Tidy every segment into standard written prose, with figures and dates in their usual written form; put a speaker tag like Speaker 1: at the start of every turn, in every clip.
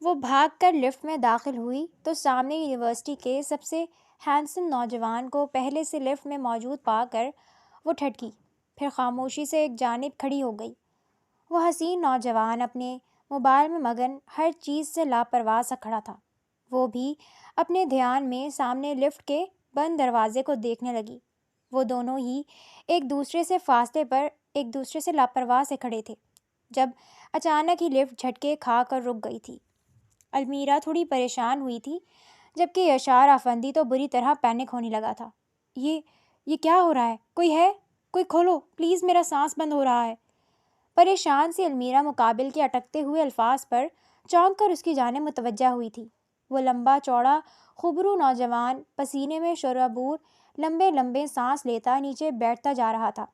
Speaker 1: وہ بھاگ کر لفٹ میں داخل ہوئی تو سامنے یونیورسٹی کے سب سے ہینڈسم نوجوان کو پہلے سے لفٹ میں موجود پا کر وہ ٹھٹکی، پھر خاموشی سے ایک جانب کھڑی ہو گئی۔ وہ حسین نوجوان اپنے موبائل میں مگن، ہر چیز سے لاپرواہ سا کھڑا تھا۔ وہ بھی اپنے دھیان میں سامنے لفٹ کے بند دروازے کو دیکھنے لگی۔ وہ دونوں ہی ایک دوسرے سے فاصلے پر ایک دوسرے سے لاپرواہ سے کھڑے تھے جب اچانک ہی لفٹ جھٹکے کھا کر رک گئی تھی۔ المیرا تھوڑی پریشان ہوئی تھی، جبکہ یشار افندی تو بری طرح پینک ہونے لگا تھا۔ یہ کیا ہو رہا ہے؟ کوئی ہے؟ کوئی کھولو پلیز، میرا سانس بند ہو رہا ہے۔ پریشان سی المیرا مقابل کے اٹکتے ہوئے الفاظ پر چونک کر اس کی جانب متوجہ ہوئی تھی۔ وہ لمبا چوڑا خبرو نوجوان پسینے میں شرابور لمبے لمبے سانس لیتا نیچے بیٹھتا جا رہا تھا۔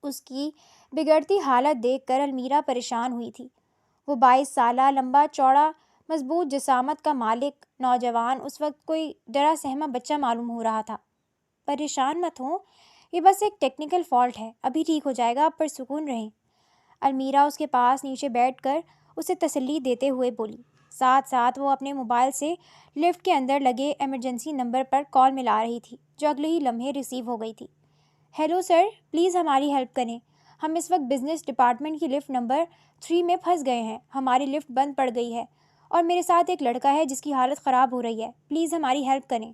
Speaker 1: اس کی بگڑتی حالت دیکھ کر المیرا پریشان ہوئی تھی۔ وہ 22 سالہ لمبا چوڑا مضبوط جسامت کا مالک نوجوان اس وقت کوئی ڈرا سہما بچہ معلوم ہو رہا تھا۔ پریشان مت ہوں، یہ بس ایک ٹیکنیکل فالٹ ہے، ابھی ٹھیک ہو جائے گا، آپ پرسکون رہیں۔ المیرا اس کے پاس نیچے بیٹھ کر اسے تسلی دیتے ہوئے بولی۔ ساتھ ساتھ وہ اپنے موبائل سے لفٹ کے اندر لگے ایمرجنسی نمبر پر کال ملا رہی تھی، جو اگلے ہی لمحے ریسیو ہو گئی تھی۔ ہیلو سر، پلیز ہماری ہیلپ کریں، ہم اس وقت بزنس ڈپارٹمنٹ کی لفٹ نمبر 3 میں پھنس گئے ہیں، ہماری لفٹ بند پڑ گئی ہے اور میرے ساتھ ایک لڑکا ہے جس کی حالت خراب ہو رہی ہے، پلیز ہماری ہیلپ کریں۔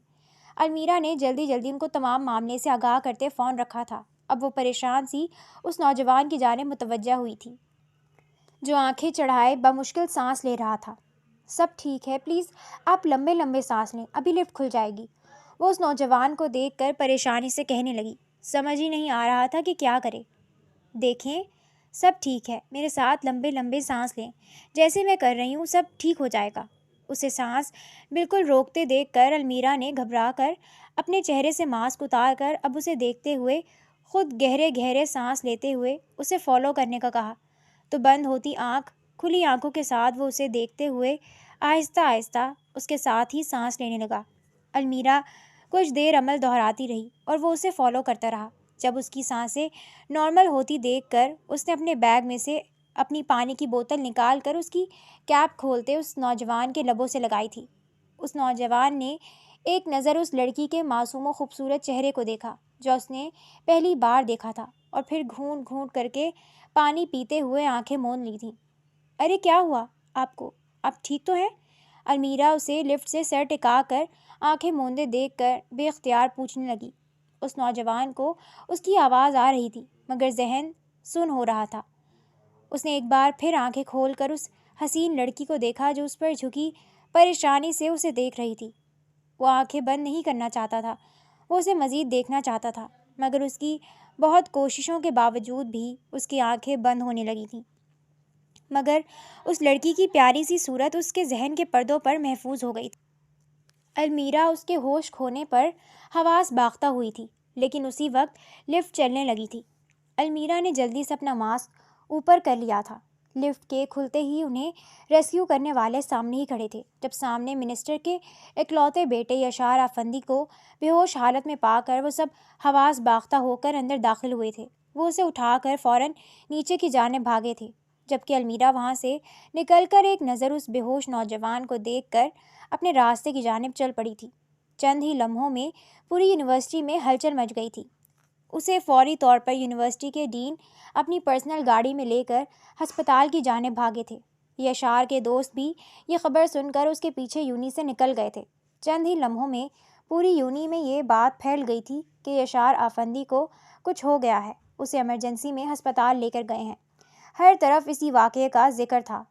Speaker 1: المیرا نے جلدی جلدی ان کو تمام معاملے سے آگاہ کرتے فون رکھا تھا۔ اب وہ پریشان سی اس نوجوان کی جانب متوجہ ہوئی تھی جو آنکھیں چڑھائے بمشکل سانس لے رہا تھا۔ سب ٹھیک ہے، پلیز آپ لمبے لمبے سانس لیں، ابھی لفٹ کھل جائے گی۔ وہ اس نوجوان کو دیکھ کر پریشانی سے کہنے لگی۔ سمجھ ہی نہیں آ رہا تھا کہ کیا کرے۔ دیکھیں، سب ٹھیک ہے، میرے ساتھ لمبے لمبے سانس لیں، جیسے میں کر رہی ہوں، سب ٹھیک ہو جائے گا۔ اسے سانس بالکل روکتے دیکھ کر المیرا نے گھبرا کر اپنے چہرے سے ماسک اتار کر اب اسے دیکھتے ہوئے خود گہرے گہرے سانس لیتے ہوئے اسے فالو کرنے کا کہا۔ تو بند ہوتی آنکھ، کھلی آنکھوں کے ساتھ وہ اسے دیکھتے ہوئے آہستہ آہستہ اس کے ساتھ ہی سانس لینے لگا۔ المیرا کچھ دیر عمل دہراتی رہی اور وہ اسے فالو کرتا رہا۔ جب اس کی سانسیں نارمل ہوتی دیکھ کر اس نے اپنے بیگ میں سے اپنی پانی کی بوتل نکال کر اس کی کیپ کھولتے اس نوجوان کے لبوں سے لگائی تھی۔ اس نوجوان نے ایک نظر اس لڑکی کے معصوم و خوبصورت چہرے کو دیکھا جو اس نے پہلی بار دیکھا تھا، اور پھر گھونٹ گھونٹ کر کے پانی پیتے ہوئے آنکھیں موند لی تھیں۔ ارے کیا ہوا آپ کو؟ آپ ٹھیک تو ہیں؟ المیرا اسے لفٹ سے سر ٹکا کر آنکھیں موندے دیکھ کر بے اختیار پوچھنے لگی۔ اس نوجوان کو اس کی آواز آ رہی تھی مگر ذہن سن ہو رہا تھا۔ اس نے ایک بار پھر آنکھیں کھول کر اس حسین لڑکی کو دیکھا جو اس پر جھکی پریشانی سے اسے دیکھ رہی تھی۔ وہ آنکھیں بند نہیں کرنا چاہتا تھا، وہ اسے مزید دیکھنا چاہتا تھا، مگر اس کی بہت کوششوں کے باوجود بھی اس کی آنکھیں بند ہونے لگی تھیں۔ مگر اس لڑکی کی پیاری سی صورت اس کے ذہن کے پردوں پر محفوظ ہو گئی تھی۔ المیرا اس کے ہوش کھونے پر حواس باختہ ہوئی تھی، لیکن اسی وقت لفٹ چلنے لگی تھی۔ المیرا نے جلدی سے اپنا ماسک اوپر کر لیا تھا۔ لفٹ کے کھلتے ہی انہیں ریسکیو کرنے والے سامنے ہی کھڑے تھے، جب سامنے منسٹر کے اکلوتے بیٹے یشار افندی کو بے ہوش حالت میں پا کر وہ سب حواس باختہ ہو کر اندر داخل ہوئے تھے۔ وہ اسے اٹھا کر فوراً نیچے کی جانب بھاگے تھے، جبکہ المیرا وہاں سے نکل کر ایک نظر اس بے ہوش نوجوان کو دیکھ کر اپنے راستے کی جانب چل پڑی تھی۔ چند ہی لمحوں میں پوری یونیورسٹی میں ہلچل مچ گئی تھی۔ اسے فوری طور پر یونیورسٹی کے ڈین اپنی پرسنل گاڑی میں لے کر ہسپتال کی جانب بھاگے تھے۔ یشار کے دوست بھی یہ خبر سن کر اس کے پیچھے یونی سے نکل گئے تھے۔ چند ہی لمحوں میں پوری یونی میں یہ بات پھیل گئی تھی کہ یشار افندی کو کچھ ہو گیا ہے، اسے ایمرجنسی میں ہسپتال لے کر گئے ہیں۔ ہر طرف اسی واقعے کا ذکر تھا۔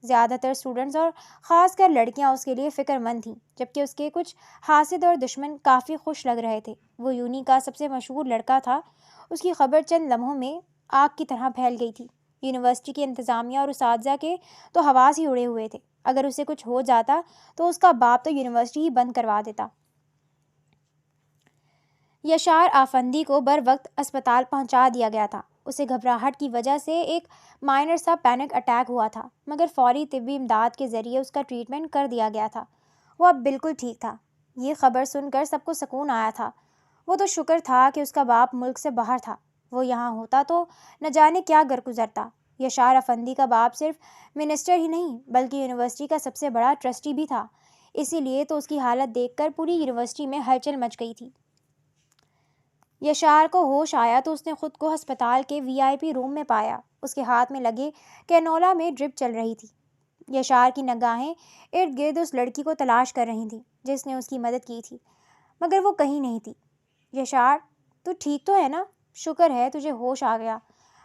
Speaker 1: زیادہ تر اسٹوڈنٹس اور خاص کر لڑکیاں اس کے لیے فکر مند تھیں، جبکہ اس کے کچھ حاسد اور دشمن کافی خوش لگ رہے تھے۔ وہ یونی کا سب سے مشہور لڑکا تھا، اس کی خبر چند لمحوں میں آگ کی طرح پھیل گئی تھی۔ یونیورسٹی کی انتظامیہ اور اساتذہ کے تو حواس ہی اڑے ہوئے تھے، اگر اسے کچھ ہو جاتا تو اس کا باپ تو یونیورسٹی ہی بند کروا دیتا۔ یشار افندی کو بر وقت اسپتال پہنچا دیا گیا تھا۔ اسے گھبراہٹ کی وجہ سے ایک مائنر سا پینک اٹیک ہوا تھا، مگر فوری طبی امداد کے ذریعے اس کا ٹریٹمنٹ کر دیا گیا تھا۔ وہ اب بالکل ٹھیک تھا۔ یہ خبر سن کر سب کو سکون آیا تھا۔ وہ تو شکر تھا کہ اس کا باپ ملک سے باہر تھا، وہ یہاں ہوتا تو نہ جانے کیا گر گزرتا۔ یشار افندی کا باپ صرف منسٹر ہی نہیں بلکہ یونیورسٹی کا سب سے بڑا ٹرسٹی بھی تھا، اسی لیے تو اس کی حالت دیکھ کر پوری یونیورسٹی میں ہلچل مچ گئی تھی۔ یشار کو ہوش آیا تو اس نے خود کو ہسپتال کے VIP روم میں پایا۔ اس کے ہاتھ میں لگے کینولا میں ڈرپ چل رہی تھی۔ یشار کی نگاہیں ارد گرد اس لڑکی کو تلاش کر رہی تھیں جس نے اس کی مدد کی تھی، مگر وہ کہیں نہیں تھی۔ یشار، تو ٹھیک تو ہے نا؟ شکر ہے تجھے ہوش آ گیا،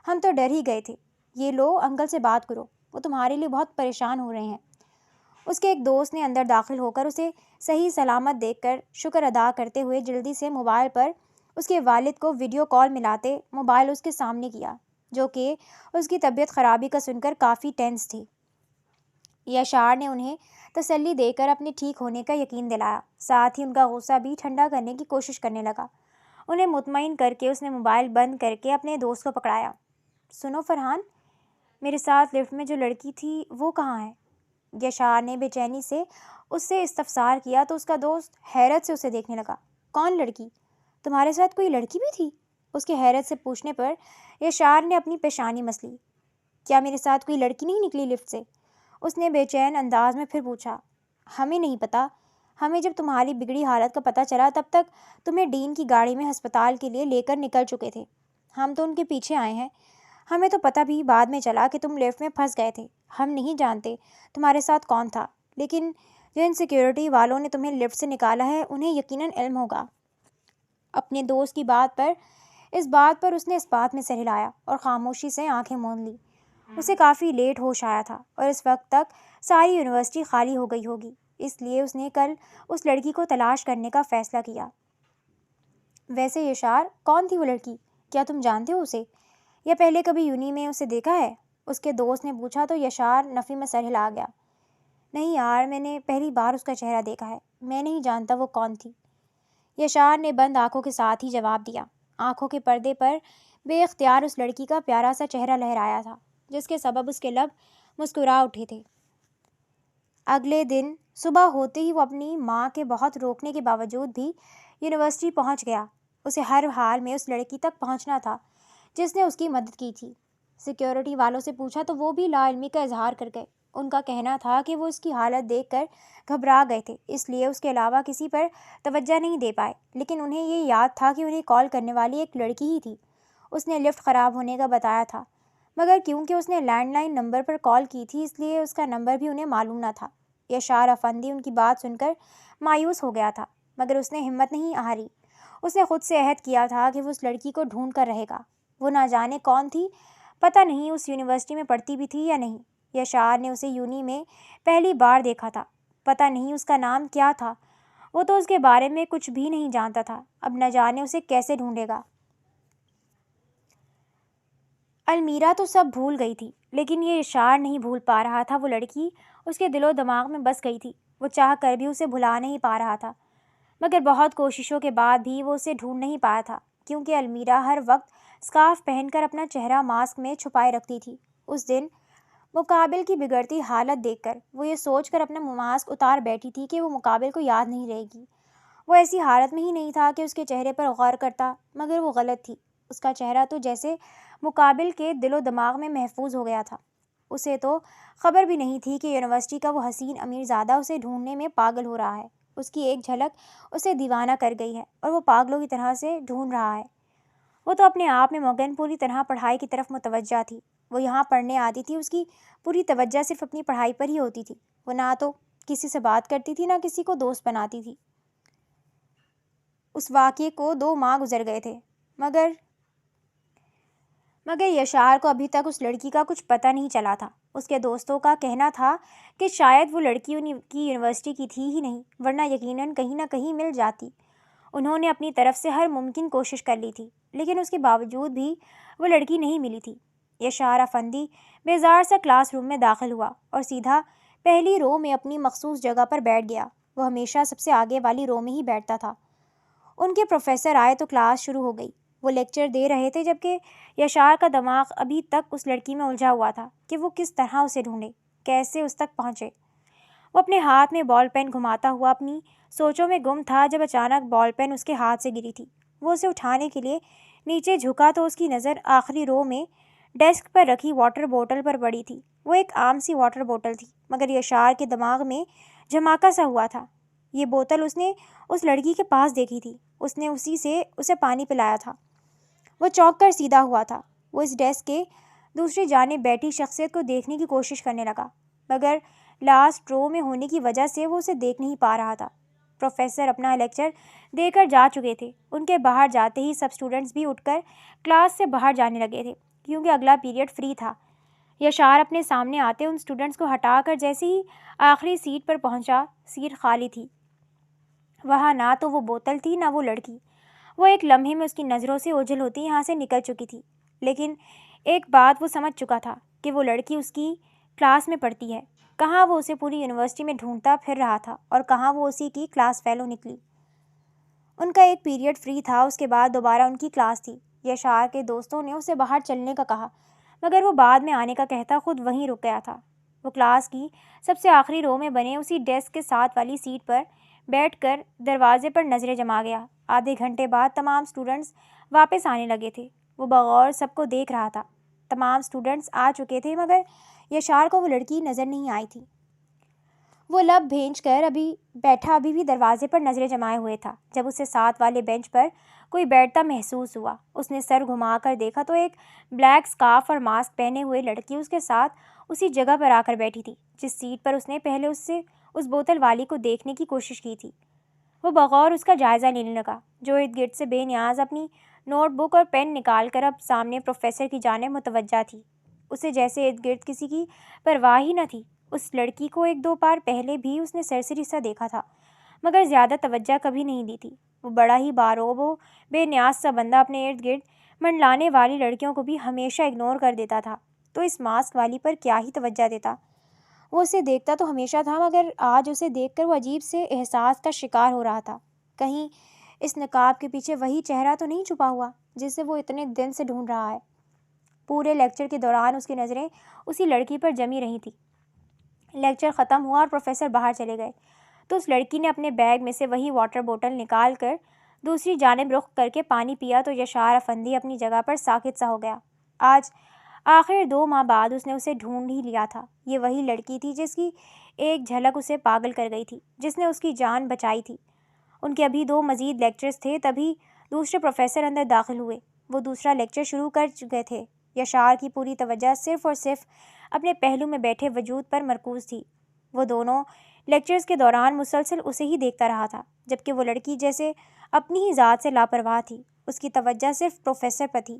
Speaker 1: ہم تو ڈر ہی گئے تھے۔ یہ لو انکل سے بات کرو، وہ تمہارے لیے بہت پریشان ہو رہے ہیں۔ اس کے ایک دوست نے اندر داخل ہو کر اسے صحیح سلامت دیکھ کر شکر ادا کرتے ہوئے جلدی سے موبائل پر اس کے والد کو ویڈیو کال ملاتے موبائل اس کے سامنے کیا، جو کہ اس کی طبیعت خرابی کا سن کر کافی ٹینس تھی۔ یشار نے انہیں تسلی دے کر اپنے ٹھیک ہونے کا یقین دلایا، ساتھ ہی ان کا غصہ بھی ٹھنڈا کرنے کی کوشش کرنے لگا۔ انہیں مطمئن کر کے اس نے موبائل بند کر کے اپنے دوست کو پکڑایا۔ سنو فرحان، میرے ساتھ لفٹ میں جو لڑکی تھی وہ کہاں ہے؟ یشار نے بے چینی سے اس سے استفسار کیا تو اس کا دوست حیرت سے اسے دیکھنے لگا۔ کون لڑکی؟ تمہارے ساتھ کوئی لڑکی بھی تھی؟ اس کے حیرت سے پوچھنے پر یشار نے اپنی پیشانی مس لی۔ کیا میرے ساتھ کوئی لڑکی نہیں نکلی لفٹ سے؟ اس نے بے چین انداز میں پھر پوچھا۔ ہمیں نہیں پتا، ہمیں جب تمہاری بگڑی حالت کا پتہ چلا تب تک تمہیں ڈین کی گاڑی میں ہسپتال کے لیے لے کر نکل چکے تھے، ہم تو ان کے پیچھے آئے ہیں۔ ہمیں تو پتہ بھی بعد میں چلا کہ تم لفٹ میں پھنس گئے تھے۔ ہم نہیں جانتے تمہارے ساتھ کون تھا، لیکن جن سیکیورٹی والوں نے تمہیں لفٹ سے نکالا ہے انہیں یقیناً علم ہوگا۔ اپنے دوست کی بات پر اس نے اس بات میں سر ہلایا اور خاموشی سے آنکھیں موند لی۔ اسے کافی لیٹ ہوش آیا تھا اور اس وقت تک ساری یونیورسٹی خالی ہو گئی ہوگی، اس لیے اس نے کل اس لڑکی کو تلاش کرنے کا فیصلہ کیا۔ ویسے یشار، کون تھی وہ لڑکی؟ کیا تم جانتے ہو اسے، یا پہلے کبھی یونی میں اسے دیکھا ہے؟ اس کے دوست نے پوچھا تو یشار نفی میں سر ہلا گیا۔ نہیں یار، میں نے پہلی بار اس کا چہرہ دیکھا ہے، میں نہیں جانتا وہ کون تھی۔ یشار نے بند آنکھوں کے ساتھ ہی جواب دیا۔ آنکھوں کے پردے پر بے اختیار اس لڑکی کا پیارا سا چہرہ لہرایا تھا، جس کے سبب اس کے لب مسکرا اٹھے تھے۔ اگلے دن صبح ہوتے ہی وہ اپنی ماں کے بہت روکنے کے باوجود بھی یونیورسٹی پہنچ گیا۔ اسے ہر حال میں اس لڑکی تک پہنچنا تھا جس نے اس کی مدد کی تھی۔ سیکیورٹی والوں سے پوچھا تو وہ بھی لا علمی کا اظہار کر گئے۔ ان کا کہنا تھا کہ وہ اس کی حالت دیکھ کر گھبرا گئے تھے، اس لیے اس کے علاوہ کسی پر توجہ نہیں دے پائے، لیکن انہیں یہ یاد تھا کہ انہیں کال کرنے والی ایک لڑکی ہی تھی۔ اس نے لفٹ خراب ہونے کا بتایا تھا، مگر کیونکہ اس نے لینڈ لائن نمبر پر کال کی تھی اس لیے اس کا نمبر بھی انہیں معلوم نہ تھا۔ یشار افندی ان کی بات سن کر مایوس ہو گیا تھا، مگر اس نے ہمت نہیں ہاری۔ اس نے خود سے عہد کیا تھا کہ وہ اس لڑکی کو ڈھونڈ کر رہے گا۔ وہ نہ جانے کون تھی، پتہ نہیں اس یونیورسٹی میں پڑھتی بھی تھی یا نہیں۔ یشار نے اسے یونی میں پہلی بار دیکھا تھا، پتہ نہیں اس کا نام کیا تھا، وہ تو اس کے بارے میں کچھ بھی نہیں جانتا تھا۔ اب نہ جانے اسے کیسے ڈھونڈے گا۔ المیرا تو سب بھول گئی تھی، لیکن یہ یشار نہیں بھول پا رہا تھا۔ وہ لڑکی اس کے دل و دماغ میں بس گئی تھی، وہ چاہ کر بھی اسے بھلا نہیں پا رہا تھا، مگر بہت کوششوں کے بعد بھی وہ اسے ڈھونڈ نہیں پایا تھا، کیونکہ المیرا ہر وقت اسکارف پہن کر اپنا چہرہ ماسک میں چھپائے رکھتی تھی۔ اس دن مقابل کی بگڑتی حالت دیکھ کر وہ یہ سوچ کر اپنا ماسک اتار بیٹھی تھی کہ وہ مقابل کو یاد نہیں رہے گی۔ وہ ایسی حالت میں ہی نہیں تھا کہ اس کے چہرے پر غور کرتا، مگر وہ غلط تھی۔ اس کا چہرہ تو جیسے مقابل کے دل و دماغ میں محفوظ ہو گیا تھا۔ اسے تو خبر بھی نہیں تھی کہ یونیورسٹی کا وہ حسین امیر زادہ اسے ڈھونڈنے میں پاگل ہو رہا ہے۔ اس کی ایک جھلک اسے دیوانہ کر گئی ہے اور وہ پاگلوں کی طرح سے ڈھونڈ رہا ہے۔ وہ تو اپنے آپ میں مگن پوری طرح پڑھائی کی طرف متوجہ تھی۔ وہ یہاں پڑھنے آتی تھی، اس کی پوری توجہ صرف اپنی پڑھائی پر ہی ہوتی تھی۔ وہ نہ تو کسی سے بات کرتی تھی، نہ کسی کو دوست بناتی تھی۔ اس واقعے کو 2 ماہ گزر گئے تھے، مگر یشار کو ابھی تک اس لڑکی کا کچھ پتہ نہیں چلا تھا۔ اس کے دوستوں کا کہنا تھا کہ شاید وہ لڑکی کی یونیورسٹی کی تھی ہی نہیں، ورنہ یقیناً کہیں نہ کہیں مل جاتی۔ انہوں نے اپنی طرف سے ہر ممکن کوشش کر لی تھی، لیکن اس کے باوجود بھی وہ لڑکی نہیں ملی تھی۔ یشار افندی بیزار سا کلاس روم میں داخل ہوا اور سیدھا پہلی رو میں اپنی مخصوص جگہ پر بیٹھ گیا۔ وہ ہمیشہ سب سے آگے والی رو میں ہی بیٹھتا تھا۔ ان کے پروفیسر آئے تو کلاس شروع ہو گئی۔ وہ لیکچر دے رہے تھے، جبکہ یشار کا دماغ ابھی تک اس لڑکی میں الجھا ہوا تھا کہ وہ کس طرح اسے ڈھونڈے، کیسے اس تک پہنچے۔ وہ اپنے ہاتھ میں بال پین گھماتا ہوا اپنی سوچوں میں گم تھا جب اچانک بال پین اس کے ہاتھ سے گری تھی۔ وہ اسے اٹھانے کے لیے نیچے جھکا تو اس کی نظر آخری رو میں ڈیسک پر رکھی واٹر بوٹل پر پڑی تھی۔ وہ ایک عام سی واٹر بوٹل تھی، مگر یشار کے دماغ میں جھماکا سا ہوا تھا۔ یہ بوتل اس نے اس لڑکی کے پاس دیکھی تھی، اس نے اسی سے اسے پانی پلایا تھا۔ وہ چونک کر سیدھا ہوا تھا۔ وہ اس ڈیسک کے دوسری جانب بیٹھی شخصیت کو دیکھنے کی کوشش کرنے لگا، مگر لاسٹ رو میں ہونے کی وجہ سے وہ اسے دیکھ نہیں پا رہا تھا۔ پروفیسر اپنا لیکچر دے کر جا چکے تھے۔ ان کے باہر جاتے ہی سب اسٹوڈنٹس بھی اٹھ کر کلاس سے باہر جانے لگے تھے، کیونکہ اگلا پیریڈ فری تھا۔ یشار اپنے سامنے آتے ان اسٹوڈنٹس کو ہٹا کر جیسے ہی آخری سیٹ پر پہنچا، سیٹ خالی تھی۔ وہاں نہ تو وہ بوتل تھی نہ وہ لڑکی۔ وہ ایک لمحے میں اس کی نظروں سے اوجھل ہوتی یہاں سے نکل چکی تھی، لیکن ایک بات وہ سمجھ چکا تھا کہ وہ لڑکی اس کی کلاس میں پڑھتی ہے۔ کہاں وہ اسے پوری یونیورسٹی میں ڈھونڈتا پھر رہا تھا اور کہاں وہ اسی کی کلاس فیلو نکلی۔ ان کا ایک پیریڈ فری تھا، اس کے بعد دوبارہ ان کی کلاس تھی۔ یشار کے دوستوں نے اسے باہر چلنے کا کہا، مگر وہ بعد میں آنے کا کہتا خود وہیں رک گیا تھا۔ وہ کلاس کی سب سے آخری رو میں بنے اسی ڈیسک کے ساتھ والی سیٹ پر بیٹھ کر دروازے پر نظریں جما گیا۔ آدھے گھنٹے بعد تمام اسٹوڈنٹس واپس آنے لگے تھے۔ وہ بغور سب کو دیکھ رہا تھا۔ تمام اسٹوڈنٹس آ چکے تھے، مگر یشار کو وہ لڑکی نظر نہیں آئی تھی۔ وہ لب بھینچ کر ابھی بھی دروازے پر نظریں جمائے ہوئے تھا۔ جب اسے ساتھ والے بینچ پر کوئی بیٹھتا محسوس ہوا، اس نے سر گھما کر دیکھا تو ایک بلیک اسکارف اور ماسک پہنے ہوئے لڑکی اس کے ساتھ اسی جگہ پر آ کر بیٹھی تھی جس سیٹ پر اس نے پہلے اس بوتل والی کو دیکھنے کی کوشش کی تھی۔ وہ بغور اس کا جائزہ لینے لگا، جو ارد گرد سے بے نیاز اپنی نوٹ بک اور پین نکال کر اب سامنے پروفیسر کی جانب متوجہ تھی۔ اسے جیسے ارد گرد کسی کی پرواہ ہی نہ تھی۔ اس لڑکی کو ایک دو بار پہلے بھی اس نے سرسری سا دیکھا تھا، مگر زیادہ توجہ کبھی نہیں دی تھی۔ وہ بڑا ہی باروب و بے نیاز سا بندہ اپنے ارد گرد منڈلانے والی لڑکیوں کو بھی ہمیشہ اگنور کر دیتا تھا، تو اس ماسک والی پر کیا ہی توجہ دیتا۔ وہ اسے دیکھتا تو ہمیشہ تھا، مگر آج اسے دیکھ کر وہ عجیب سے احساس کا شکار ہو رہا تھا۔ کہیں اس نقاب کے پیچھے وہی چہرہ تو نہیں چھپا ہوا جسے وہ اتنے دن سے ڈھونڈ رہا ہے۔ پورے لیکچر کے دوران اس کی نظریں اسی لڑکی پر جمی رہی تھیں۔ لیکچر ختم ہوا اور پروفیسر باہر چلے گئے تو اس لڑکی نے اپنے بیگ میں سے وہی واٹر بوٹل نکال کر دوسری جانب رخ کر کے پانی پیا تو یشار افندی اپنی جگہ پر ساکت سا ہو گیا۔ آج آخر 2 ماہ بعد اس نے اسے ڈھونڈ ہی لیا تھا۔ یہ وہی لڑکی تھی جس کی ایک جھلک اسے پاگل کر گئی تھی، جس نے اس کی جان بچائی تھی۔ ان کے ابھی 2 مزید لیکچرز تھے، تبھی دوسرے پروفیسر اندر داخل ہوئے۔ وہ دوسرا لیکچر شروع کر چکے تھے۔ یشار کی پوری توجہ صرف اور صرف اپنے پہلو میں بیٹھے وجود پر مرکوز تھی۔ وہ دونوں لیکچرز کے دوران مسلسل اسے ہی دیکھتا رہا تھا، جبکہ وہ لڑکی جیسے اپنی ہی ذات سے لاپرواہ تھی۔ اس کی توجہ صرف پروفیسر پر تھی۔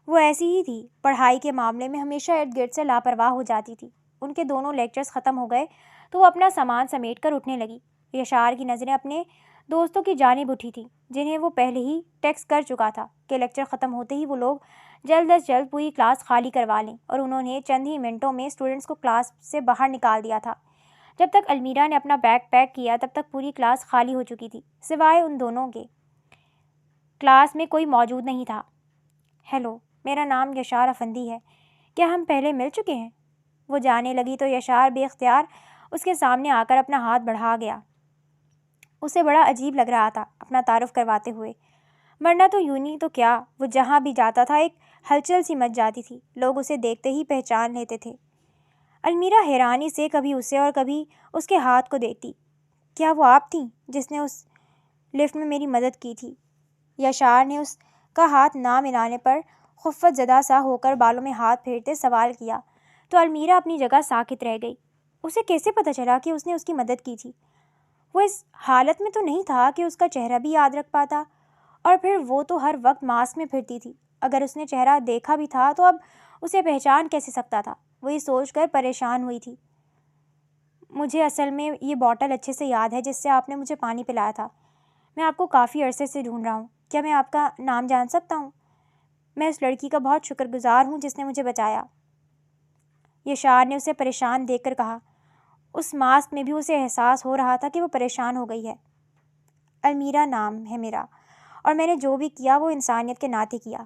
Speaker 1: وہ ایسی ہی تھی، پڑھائی کے معاملے میں ہمیشہ ارد گرد سے لاپرواہ ہو جاتی تھی۔ ان کے دونوں لیکچرز ختم ہو گئے تو وہ اپنا سامان سمیٹ کر اٹھنے لگی۔ یشار کی نظریں اپنے دوستوں کی جانب اٹھی تھیں، جنہیں وہ پہلے ہی ٹیکسٹ کر چکا تھا کہ لیکچر ختم ہوتے ہی وہ لوگ جلد از جلد پوری کلاس خالی کروا لیں، اور انہوں نے چند ہی منٹوں میں اسٹوڈنٹس کو کلاس سے باہر نکال دیا تھا۔ جب تک المیرا نے اپنا بیگ پیک کیا تب تک پوری کلاس خالی ہو چکی تھی، سوائے ان دونوں کے۔ کلاس میں کوئی موجود نہیں تھا۔ ہیلو، میرا نام یشار افندی ہے، کیا ہم پہلے مل چکے ہیں؟ وہ جانے لگی تو یشار بے اختیار اس کے سامنے آ کر اپنا ہاتھ بڑھا گیا۔ اسے بڑا عجیب لگ رہا تھا اپنا تعارف کرواتے ہوئے، ورنہ تو یوں نہیں تو کیا وہ جہاں بھی جاتا تھا ایک ہلچل سی مچ جاتی تھی، لوگ اسے دیکھتے ہی پہچان لیتے تھے۔ المیرا حیرانی سے کبھی اسے اور کبھی اس کے ہاتھ کو دیکھتی۔ کیا وہ آپ تھیں جس نے اس لفٹ میں میری مدد کی تھی؟ یشار نے اس کا ہاتھ نہ ملانے پر خفت زدہ سا ہو کر بالوں میں ہاتھ پھیرتے سوال کیا تو المیرا اپنی جگہ ساکت رہ گئی۔ اسے کیسے پتہ چلا کہ اس نے اس کی مدد کی تھی؟ وہ اس حالت میں تو نہیں تھا کہ اس کا چہرہ بھی یاد رکھ پاتا، اور پھر وہ تو ہر وقت ماسک میں پھرتی تھی۔ اگر اس نے چہرہ دیکھا بھی تھا تو اب اسے پہچان کیسے سکتا تھا؟ وہ یہ سوچ کر پریشان ہوئی تھی۔ مجھے اصل میں یہ بوٹل اچھے سے یاد ہے جس سے آپ نے مجھے پانی پلایا تھا۔ میں آپ کو کافی عرصے سے ڈھونڈ رہا ہوں۔ کیا میں آپ کا نام جان سکتا ہوں؟ میں اس لڑکی کا بہت شکر گزار ہوں جس نے مجھے بچایا۔ یشار نے اسے پریشان دیکھ کر کہا۔ اس ماسک میں بھی اسے احساس ہو رہا تھا کہ وہ پریشان ہو گئی ہے۔ المیرا نام ہے میرا، اور میں نے جو بھی کیا وہ انسانیت کے ناطے کیا۔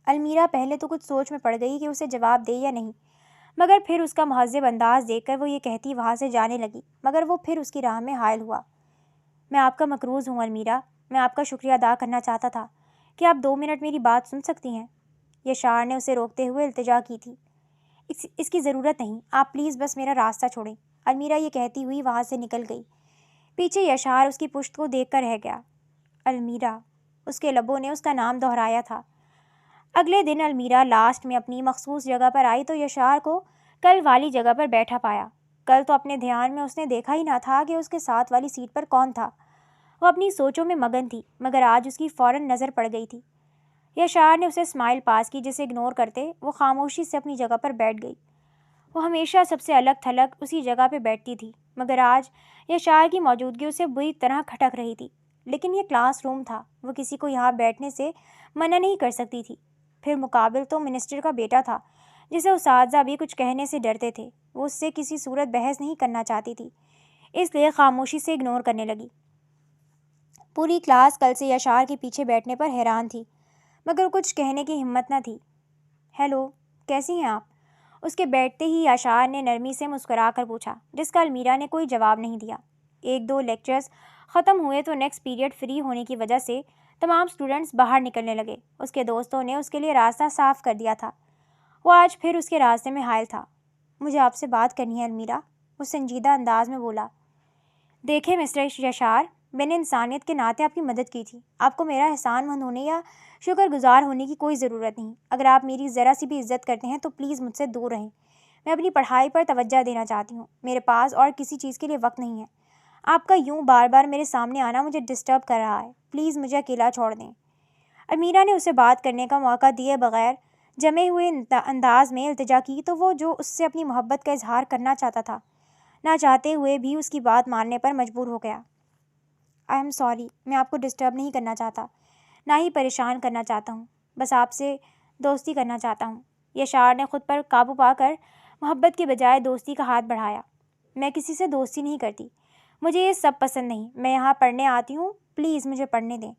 Speaker 1: المیرا پہلے تو کچھ سوچ میں پڑ گئی کہ اسے جواب دے یا نہیں، مگر پھر اس کا مہذب انداز دیکھ کر وہ یہ کہتی وہاں سے جانے لگی، مگر وہ پھر اس کی راہ میں حائل ہوا۔ میں آپ کا مقروض ہوں المیرا، میں آپ کا شکریہ ادا کرنا چاہتا تھا۔ کیا آپ 2 منٹ میری بات سن سکتی ہیں؟ یشار نے اسے روکتے ہوئے التجا کی تھی۔ اس کی ضرورت نہیں، آپ پلیز بس میرا راستہ چھوڑیں۔ المیرا یہ کہتی ہوئی وہاں سے نکل گئی۔ پیچھے یشار اس کی پشت کو دیکھ کر رہ گیا۔ المیرا، اس کے لبوں نے اس کا نام دہرایا تھا۔ اگلے دن المیرا لاسٹ میں اپنی مخصوص جگہ پر آئی تو یشار کو کل والی جگہ پر بیٹھا پایا۔ کل تو اپنے دھیان میں اس نے دیکھا ہی نہ تھا کہ اس کے ساتھ والی سیٹ پر کون تھا۔ وہ اپنی سوچوں میں مگن تھی، مگر آج اس کی فوراً نظر پڑ گئی تھی۔ یشار نے اسے اسمائل پاس کی جسے اگنور کرتے وہ خاموشی سے اپنی جگہ پر بیٹھ گئی۔ وہ ہمیشہ سب سے الگ تھلگ اسی جگہ پہ بیٹھتی تھی، مگر آج یشار کی موجودگی اسے بری طرح کھٹک رہی تھی۔ لیکن یہ کلاس روم تھا، وہ کسی کو یہاں بیٹھنے سے منع نہیں کر سکتی تھی۔ پھر مقابل تو منسٹر کا بیٹا تھا جسے اساتذہ بھی کچھ کہنے سے ڈرتے تھے۔ وہ اس سے کسی صورت بحث نہیں کرنا چاہتی تھی، اس لیے خاموشی سے اگنور کرنے لگی۔ پوری کلاس کل سے یشار کے پیچھے بیٹھنے پر حیران تھی، مگر کچھ کہنے کی ہمت نہ تھی۔ ہیلو، کیسی ہیں آپ؟ اس کے بیٹھتے ہی یشار نے نرمی سے مسکرا کر پوچھا، جس کا المیرا نے کوئی جواب نہیں دیا۔ ایک دو لیکچرز ختم ہوئے تو نیکسٹ پیریڈ فری ہونے کی وجہ سے تمام اسٹوڈنٹس باہر نکلنے لگے۔ اس کے دوستوں نے اس کے لیے راستہ صاف کر دیا تھا۔ وہ آج پھر اس کے راستے میں حائل تھا۔ مجھے آپ سے بات کرنی ہے المیرا، وہ سنجیدہ انداز میں بولا۔ دیکھیں مسٹر یشار، میں نے انسانیت کے ناطے آپ کی مدد کی تھی۔ آپ کو میرا احسان مند ہونے یا شکر گزار ہونے کی کوئی ضرورت نہیں۔ اگر آپ میری ذرا سی بھی عزت کرتے ہیں تو پلیز مجھ سے دور رہیں۔ میں اپنی پڑھائی پر توجہ دینا چاہتی ہوں، میرے پاس اور کسی چیز کے لیے وقت نہیں ہے۔ آپ کا یوں بار بار میرے سامنے آنا مجھے ڈسٹرب کر رہا ہے، پلیز مجھے اکیلا چھوڑ دیں۔ المیرا نے اسے بات کرنے کا موقع دیے بغیر جمے ہوئے انداز میں التجا کی تو وہ جو اس سے اپنی محبت کا اظہار کرنا چاہتا تھا، نہ چاہتے ہوئے بھی اس کی بات ماننے پر مجبور ہو گیا۔ آئی ایم سوری، میں آپ کو ڈسٹرب نہیں کرنا چاہتا، نہ ہی پریشان کرنا چاہتا ہوں، بس آپ سے دوستی کرنا چاہتا ہوں۔ یشار نے خود پر قابو پا کر محبت کے بجائے دوستی کا ہاتھ بڑھایا۔ میں کسی سے دوستی نہیں کرتی، مجھے یہ سب پسند نہیں۔ میں یہاں پڑھنے آتی ہوں، پلیز مجھے پڑھنے دیں۔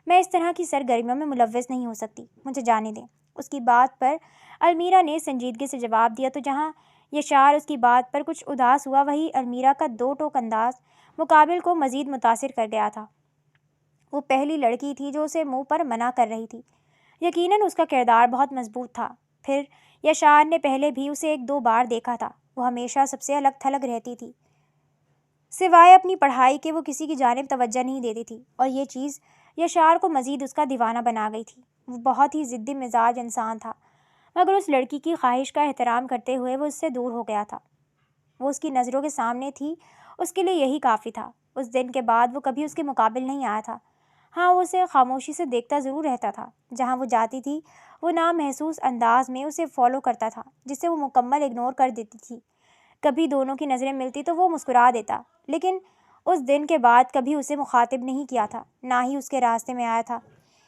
Speaker 1: میں اس طرح کی سرگرمیوں میں ملوث نہیں ہو سکتی، مجھے جانے دیں۔ اس کی بات پر المیرا نے سنجیدگی سے جواب دیا تو جہاں یشار اس کی بات پر کچھ اداس ہوا، وہی المیرا کا دو ٹوک انداز مقابل کو مزید متاثر کر گیا تھا۔ وہ پہلی لڑکی تھی جو اسے منہ پر منع کر رہی تھی۔ یقیناً اس کا کردار بہت مضبوط تھا۔ پھر یشار نے پہلے بھی اسے ایک دو بار دیکھا تھا۔ وہ ہمیشہ سب سے الگ تھلگ رہتی تھی، سوائے اپنی پڑھائی کے وہ کسی کی جانب توجہ نہیں دیتی تھی، اور یہ چیز یشار کو مزید اس کا دیوانہ بنا گئی تھی۔ وہ بہت ہی ضدی مزاج انسان تھا، مگر اس لڑکی کی خواہش کا احترام کرتے ہوئے وہ اس سے دور ہو گیا تھا۔ وہ اس کی نظروں کے سامنے تھی، اس کے لیے یہی کافی تھا۔ اس دن کے بعد وہ کبھی اس کے مقابل نہیں آیا تھا۔ ہاں، وہ اسے خاموشی سے دیکھتا ضرور رہتا تھا۔ جہاں وہ جاتی تھی وہ نامحسوس انداز میں اسے فالو کرتا تھا، جسے وہ مکمل اگنور کر دیتی تھی۔ کبھی دونوں کی نظریں ملتی تو وہ مسکرا دیتا، لیکن اس دن کے بعد کبھی اسے مخاطب نہیں کیا تھا، نہ ہی اس کے راستے میں آیا تھا۔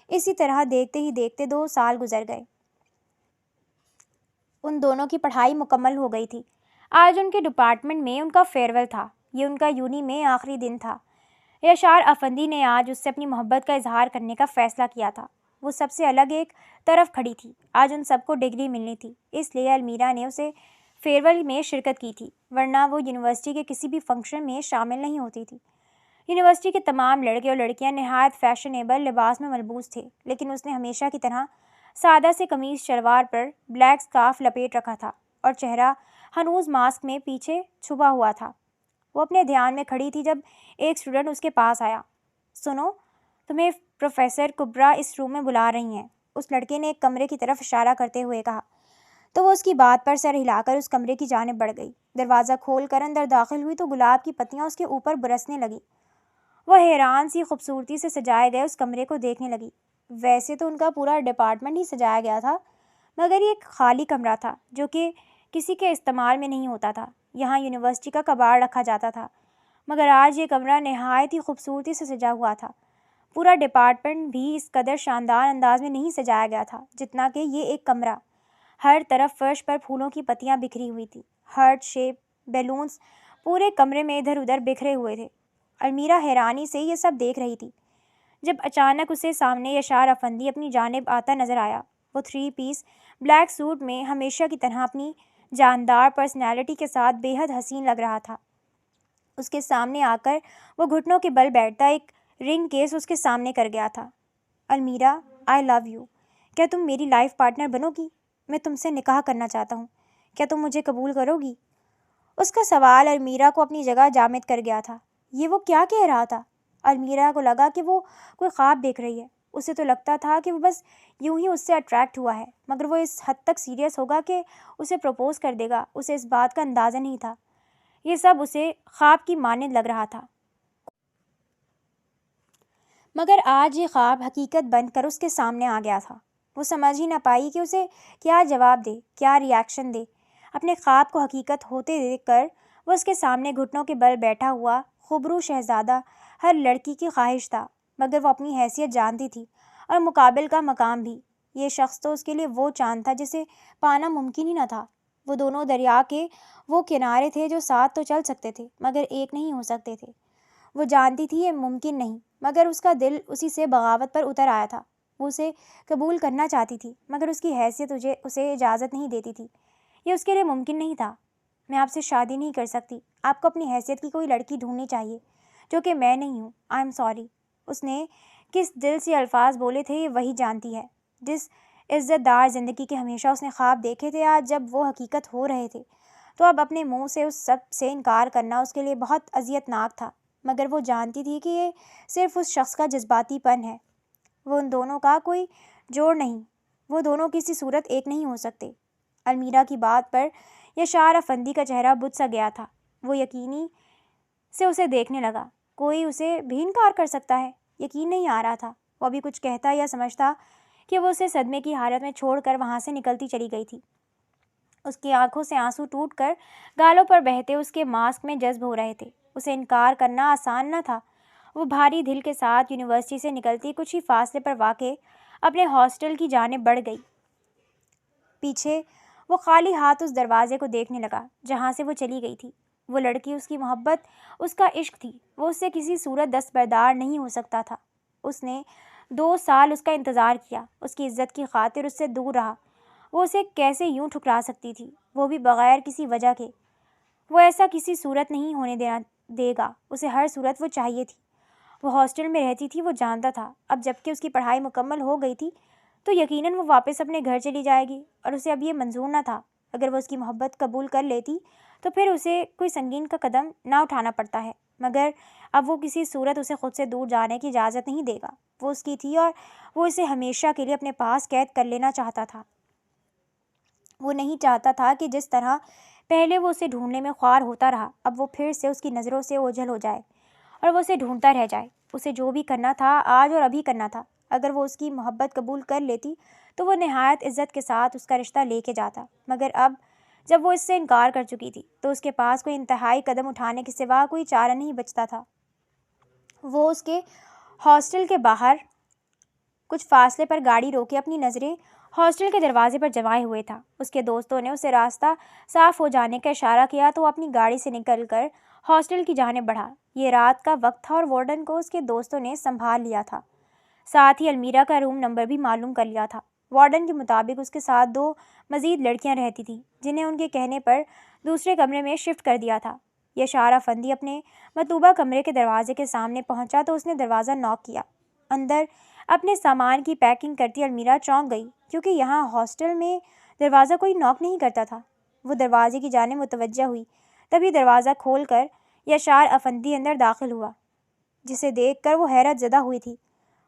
Speaker 1: اسی طرح دیکھتے ہی دیکھتے 2 سال گزر گئے۔ ان دونوں کی پڑھائی مکمل ہو گئی تھی۔ آج ان کے ڈپارٹمنٹ میں ان کا فیئرویل تھا۔ یہ ان کا یونی میں آخری دن تھا۔ یشار افندی نے آج اس سے اپنی محبت کا اظہار کرنے کا فیصلہ کیا تھا۔ وہ سب سے الگ ایک طرف کھڑی تھی۔ آج ان سب کو ڈگری ملنی تھی، اس لیے المیرا نے اسے فیئرویل میں شرکت کی تھی، ورنہ وہ یونیورسٹی کے کسی بھی فنکشن میں شامل نہیں ہوتی تھی۔ یونیورسٹی کے تمام لڑکے اور لڑکیاں نہایت فیشنیبل لباس میں ملبوس تھے، لیکن اس نے ہمیشہ کی طرح سادہ سے قمیص شلوار پر بلیک اسکارف لپیٹ رکھا تھا، اور چہرہ ہنوز ماسک میں پیچھے چھپا ہوا تھا۔ وہ اپنے دھیان میں کھڑی تھی جب ایک اسٹوڈنٹ اس کے پاس آیا۔ سنو، تمہیں پروفیسر کبرا اس روم میں بلا رہی ہیں، اس لڑکے نے ایک کمرے کی طرف اشارہ کرتے ہوئے کہا، تو وہ اس کی بات پر سر ہلا کر اس کمرے کی جانب بڑھ گئی۔ دروازہ کھول کر اندر داخل ہوئی تو گلاب کی پتیاں اس کے اوپر برسنے لگی۔ وہ حیران سی خوبصورتی سے سجائے گئے اس کمرے کو دیکھنے لگی۔ ویسے تو ان کا پورا ڈپارٹمنٹ ہی سجایا گیا تھا، مگر یہ ایک خالی کمرہ تھا جو کہ کسی کے استعمال میں نہیں ہوتا تھا۔ یہاں یونیورسٹی کا کباڑ رکھا جاتا تھا، مگر آج یہ کمرہ نہایت ہی خوبصورتی سے سجا ہوا تھا۔ پورا ڈپارٹمنٹ بھی اس قدر شاندار انداز میں نہیں سجایا گیا تھا جتنا کہ یہ ایک کمرہ۔ ہر طرف فرش پر پھولوں کی پتیاں بکھری ہوئی تھی، ہارٹ شیپ بیلونز پورے کمرے میں ادھر ادھر بکھرے ہوئے تھے۔ المیرا حیرانی سے یہ سب دیکھ رہی تھی جب اچانک اسے سامنے یشار افندی اپنی جانب آتا نظر آیا۔ وہ 3 پیس بلیک سوٹ میں ہمیشہ کی طرح اپنی جاندار پرسنالٹی کے ساتھ بے حد حسین لگ رہا تھا۔ اس کے سامنے آ کر وہ گھٹنوں کے بل بیٹھتا ایک رنگ کیس اس کے سامنے کر گیا تھا۔ المیرا، آئی لو یو، کیا تم میری لائف پارٹنر بنو گی؟ میں تم سے نکاح کرنا چاہتا ہوں، کیا تم مجھے قبول کرو گی؟ اس کا سوال المیرا کو اپنی جگہ جامد کر گیا تھا۔ یہ وہ کیا کہہ رہا تھا؟ المیرا کو لگا کہ وہ کوئی خواب دیکھ رہی ہے۔ اسے تو لگتا تھا کہ وہ بس یوں ہی اس سے اٹریکٹ ہوا ہے، مگر وہ اس حد تک سیریس ہوگا کہ اسے پروپوز کر دے گا، اسے اس بات کا اندازہ نہیں تھا۔ یہ سب اسے خواب کی مانند لگ رہا تھا، مگر آج یہ خواب حقیقت بن کر اس کے سامنے آ گیا تھا۔ وہ سمجھ ہی نہ پائی کہ اسے کیا جواب دے، کیا ری ایکشن دے۔ اپنے خواب کو حقیقت ہوتے دیکھ کر وہ اس کے سامنے گھٹنوں کے بل بیٹھا ہوا خوبرو شہزادہ ہر لڑکی کی خواہش تھا، مگر وہ اپنی حیثیت جانتی تھی اور مقابل کا مقام بھی۔ یہ شخص تو اس کے لیے وہ چاند تھا جسے پانا ممکن ہی نہ تھا۔ وہ دونوں دریا کے وہ کنارے تھے جو ساتھ تو چل سکتے تھے مگر ایک نہیں ہو سکتے تھے۔ وہ جانتی تھی یہ ممکن نہیں، مگر اس کا دل اسی سے بغاوت پر اتر آیا تھا۔ وہ اسے قبول کرنا چاہتی تھی مگر اس کی حیثیت اسے اجازت نہیں دیتی تھی۔ یہ اس کے لیے ممکن نہیں تھا۔ میں آپ سے شادی نہیں کر سکتی، آپ کو اپنی حیثیت کی کوئی لڑکی ڈھونڈنی چاہیے جو کہ میں نہیں ہوں۔ I am sorry. اس نے کس دل سے الفاظ بولے تھے یہ وہی جانتی ہے۔ جس عزت دار زندگی کے ہمیشہ اس نے خواب دیکھے تھے، آج جب وہ حقیقت ہو رہے تھے تو اب اپنے منہ سے اس سب سے انکار کرنا اس کے لیے بہت اذیت ناک تھا۔ مگر وہ جانتی تھی کہ یہ صرف اس شخص کا جذباتی پن ہے، وہ ان دونوں کا کوئی جوڑ نہیں، وہ دونوں کسی صورت ایک نہیں ہو سکتے۔ المیرا کی بات پر یاشار افندی کا چہرہ بجھ سا گیا تھا۔ وہ یقینی سے اسے دیکھنے لگا۔ کوئی اسے بھی انکار کر سکتا ہے؟ یقین نہیں آ رہا تھا۔ وہ ابھی کچھ کہتا یا سمجھتا کہ وہ اسے صدمے کی حالت میں چھوڑ کر وہاں سے نکلتی چلی گئی تھی۔ اس کی آنکھوں سے آنسو ٹوٹ کر گالوں پر بہتے اس کے ماسک میں جذب ہو رہے تھے۔ اسے انکار کرنا آسان نہ تھا۔ وہ بھاری دل کے ساتھ یونیورسٹی سے نکلتی کچھ ہی فاصلے پر واقع اپنے ہاسٹل کی جانب بڑھ گئی۔ پیچھے وہ خالی ہاتھ اس دروازے کو دیکھنے لگا جہاں سے وہ چلی گئی تھی۔ وہ لڑکی، اس کی محبت، اس کا عشق تھی۔ وہ اس سے کسی صورت دستبردار نہیں ہو سکتا تھا۔ اس نے 2 سال اس کا انتظار کیا، اس کی عزت کی خاطر اس سے دور رہا۔ وہ اسے کیسے یوں ٹھکرا سکتی تھی، وہ بھی بغیر کسی وجہ کے؟ وہ ایسا کسی صورت نہیں ہونے دے گا۔ اسے ہر صورت وہ چاہیے تھی۔ وہ ہاسٹل میں رہتی تھی، وہ جانتا تھا۔ اب جب کہ اس کی پڑھائی مکمل ہو گئی تھی تو یقیناً وہ واپس اپنے گھر چلی جائے گی، اور اسے اب یہ منظور نہ تھا۔ اگر وہ اس کی محبت قبول کر لیتی تو پھر اسے کوئی سنگین کا قدم نہ اٹھانا پڑتا ہے، مگر اب وہ کسی صورت اسے خود سے دور جانے کی اجازت نہیں دے گا۔ وہ اس کی تھی اور وہ اسے ہمیشہ کے لیے اپنے پاس قید کر لینا چاہتا تھا۔ وہ نہیں چاہتا تھا کہ جس طرح پہلے وہ اسے ڈھونڈنے میں خوار ہوتا رہا، اب وہ پھر سے اس کی نظروں سے اوجھل ہو جائے اور وہ اسے ڈھونڈتا رہ جائے۔ اسے جو بھی کرنا تھا آج اور ابھی کرنا تھا۔ اگر وہ اس کی محبت قبول کر لیتی تو وہ نہایت عزت کے ساتھ اس کا رشتہ لے کے جاتا، مگر اب جب وہ اس سے انکار کر چکی تھی تو اس کے پاس کوئی انتہائی قدم اٹھانے کے سوا کوئی چارہ نہیں بچتا تھا۔ وہ اس کے ہاسٹل کے باہر کچھ فاصلے پر گاڑی روکے اپنی نظریں ہاسٹل کے دروازے پر جمائے ہوئے تھا۔ اس کے دوستوں نے اسے راستہ صاف ہو جانے کا اشارہ کیا تو وہ اپنی گاڑی سے نکل کر ہاسٹل کی جانب بڑھا۔ یہ رات کا وقت تھا اور وارڈن کو اس کے دوستوں نے سنبھال لیا تھا، ساتھ ہی المیرا کا روم نمبر بھی معلوم کر لیا تھا۔ وارڈن کے مطابق اس کے ساتھ 2 مزید لڑکیاں رہتی تھیں جنہیں ان کے کہنے پر دوسرے کمرے میں شفٹ کر دیا تھا۔ یاشار افندی اپنے مطلوبہ کمرے کے دروازے کے سامنے پہنچا تو اس نے دروازہ ناک کیا۔ اندر اپنے سامان کی پیکنگ کرتی المیرا چونک گئی، کیونکہ یہاں ہاسٹل میں دروازہ کوئی ناک نہیں کرتا تھا۔ وہ دروازے کی جانب متوجہ ہوئی، تبھی دروازہ کھول کر یاشار افندی اندر داخل ہوا، جسے دیکھ کر وہ حیرت زدہ ہوئی تھی۔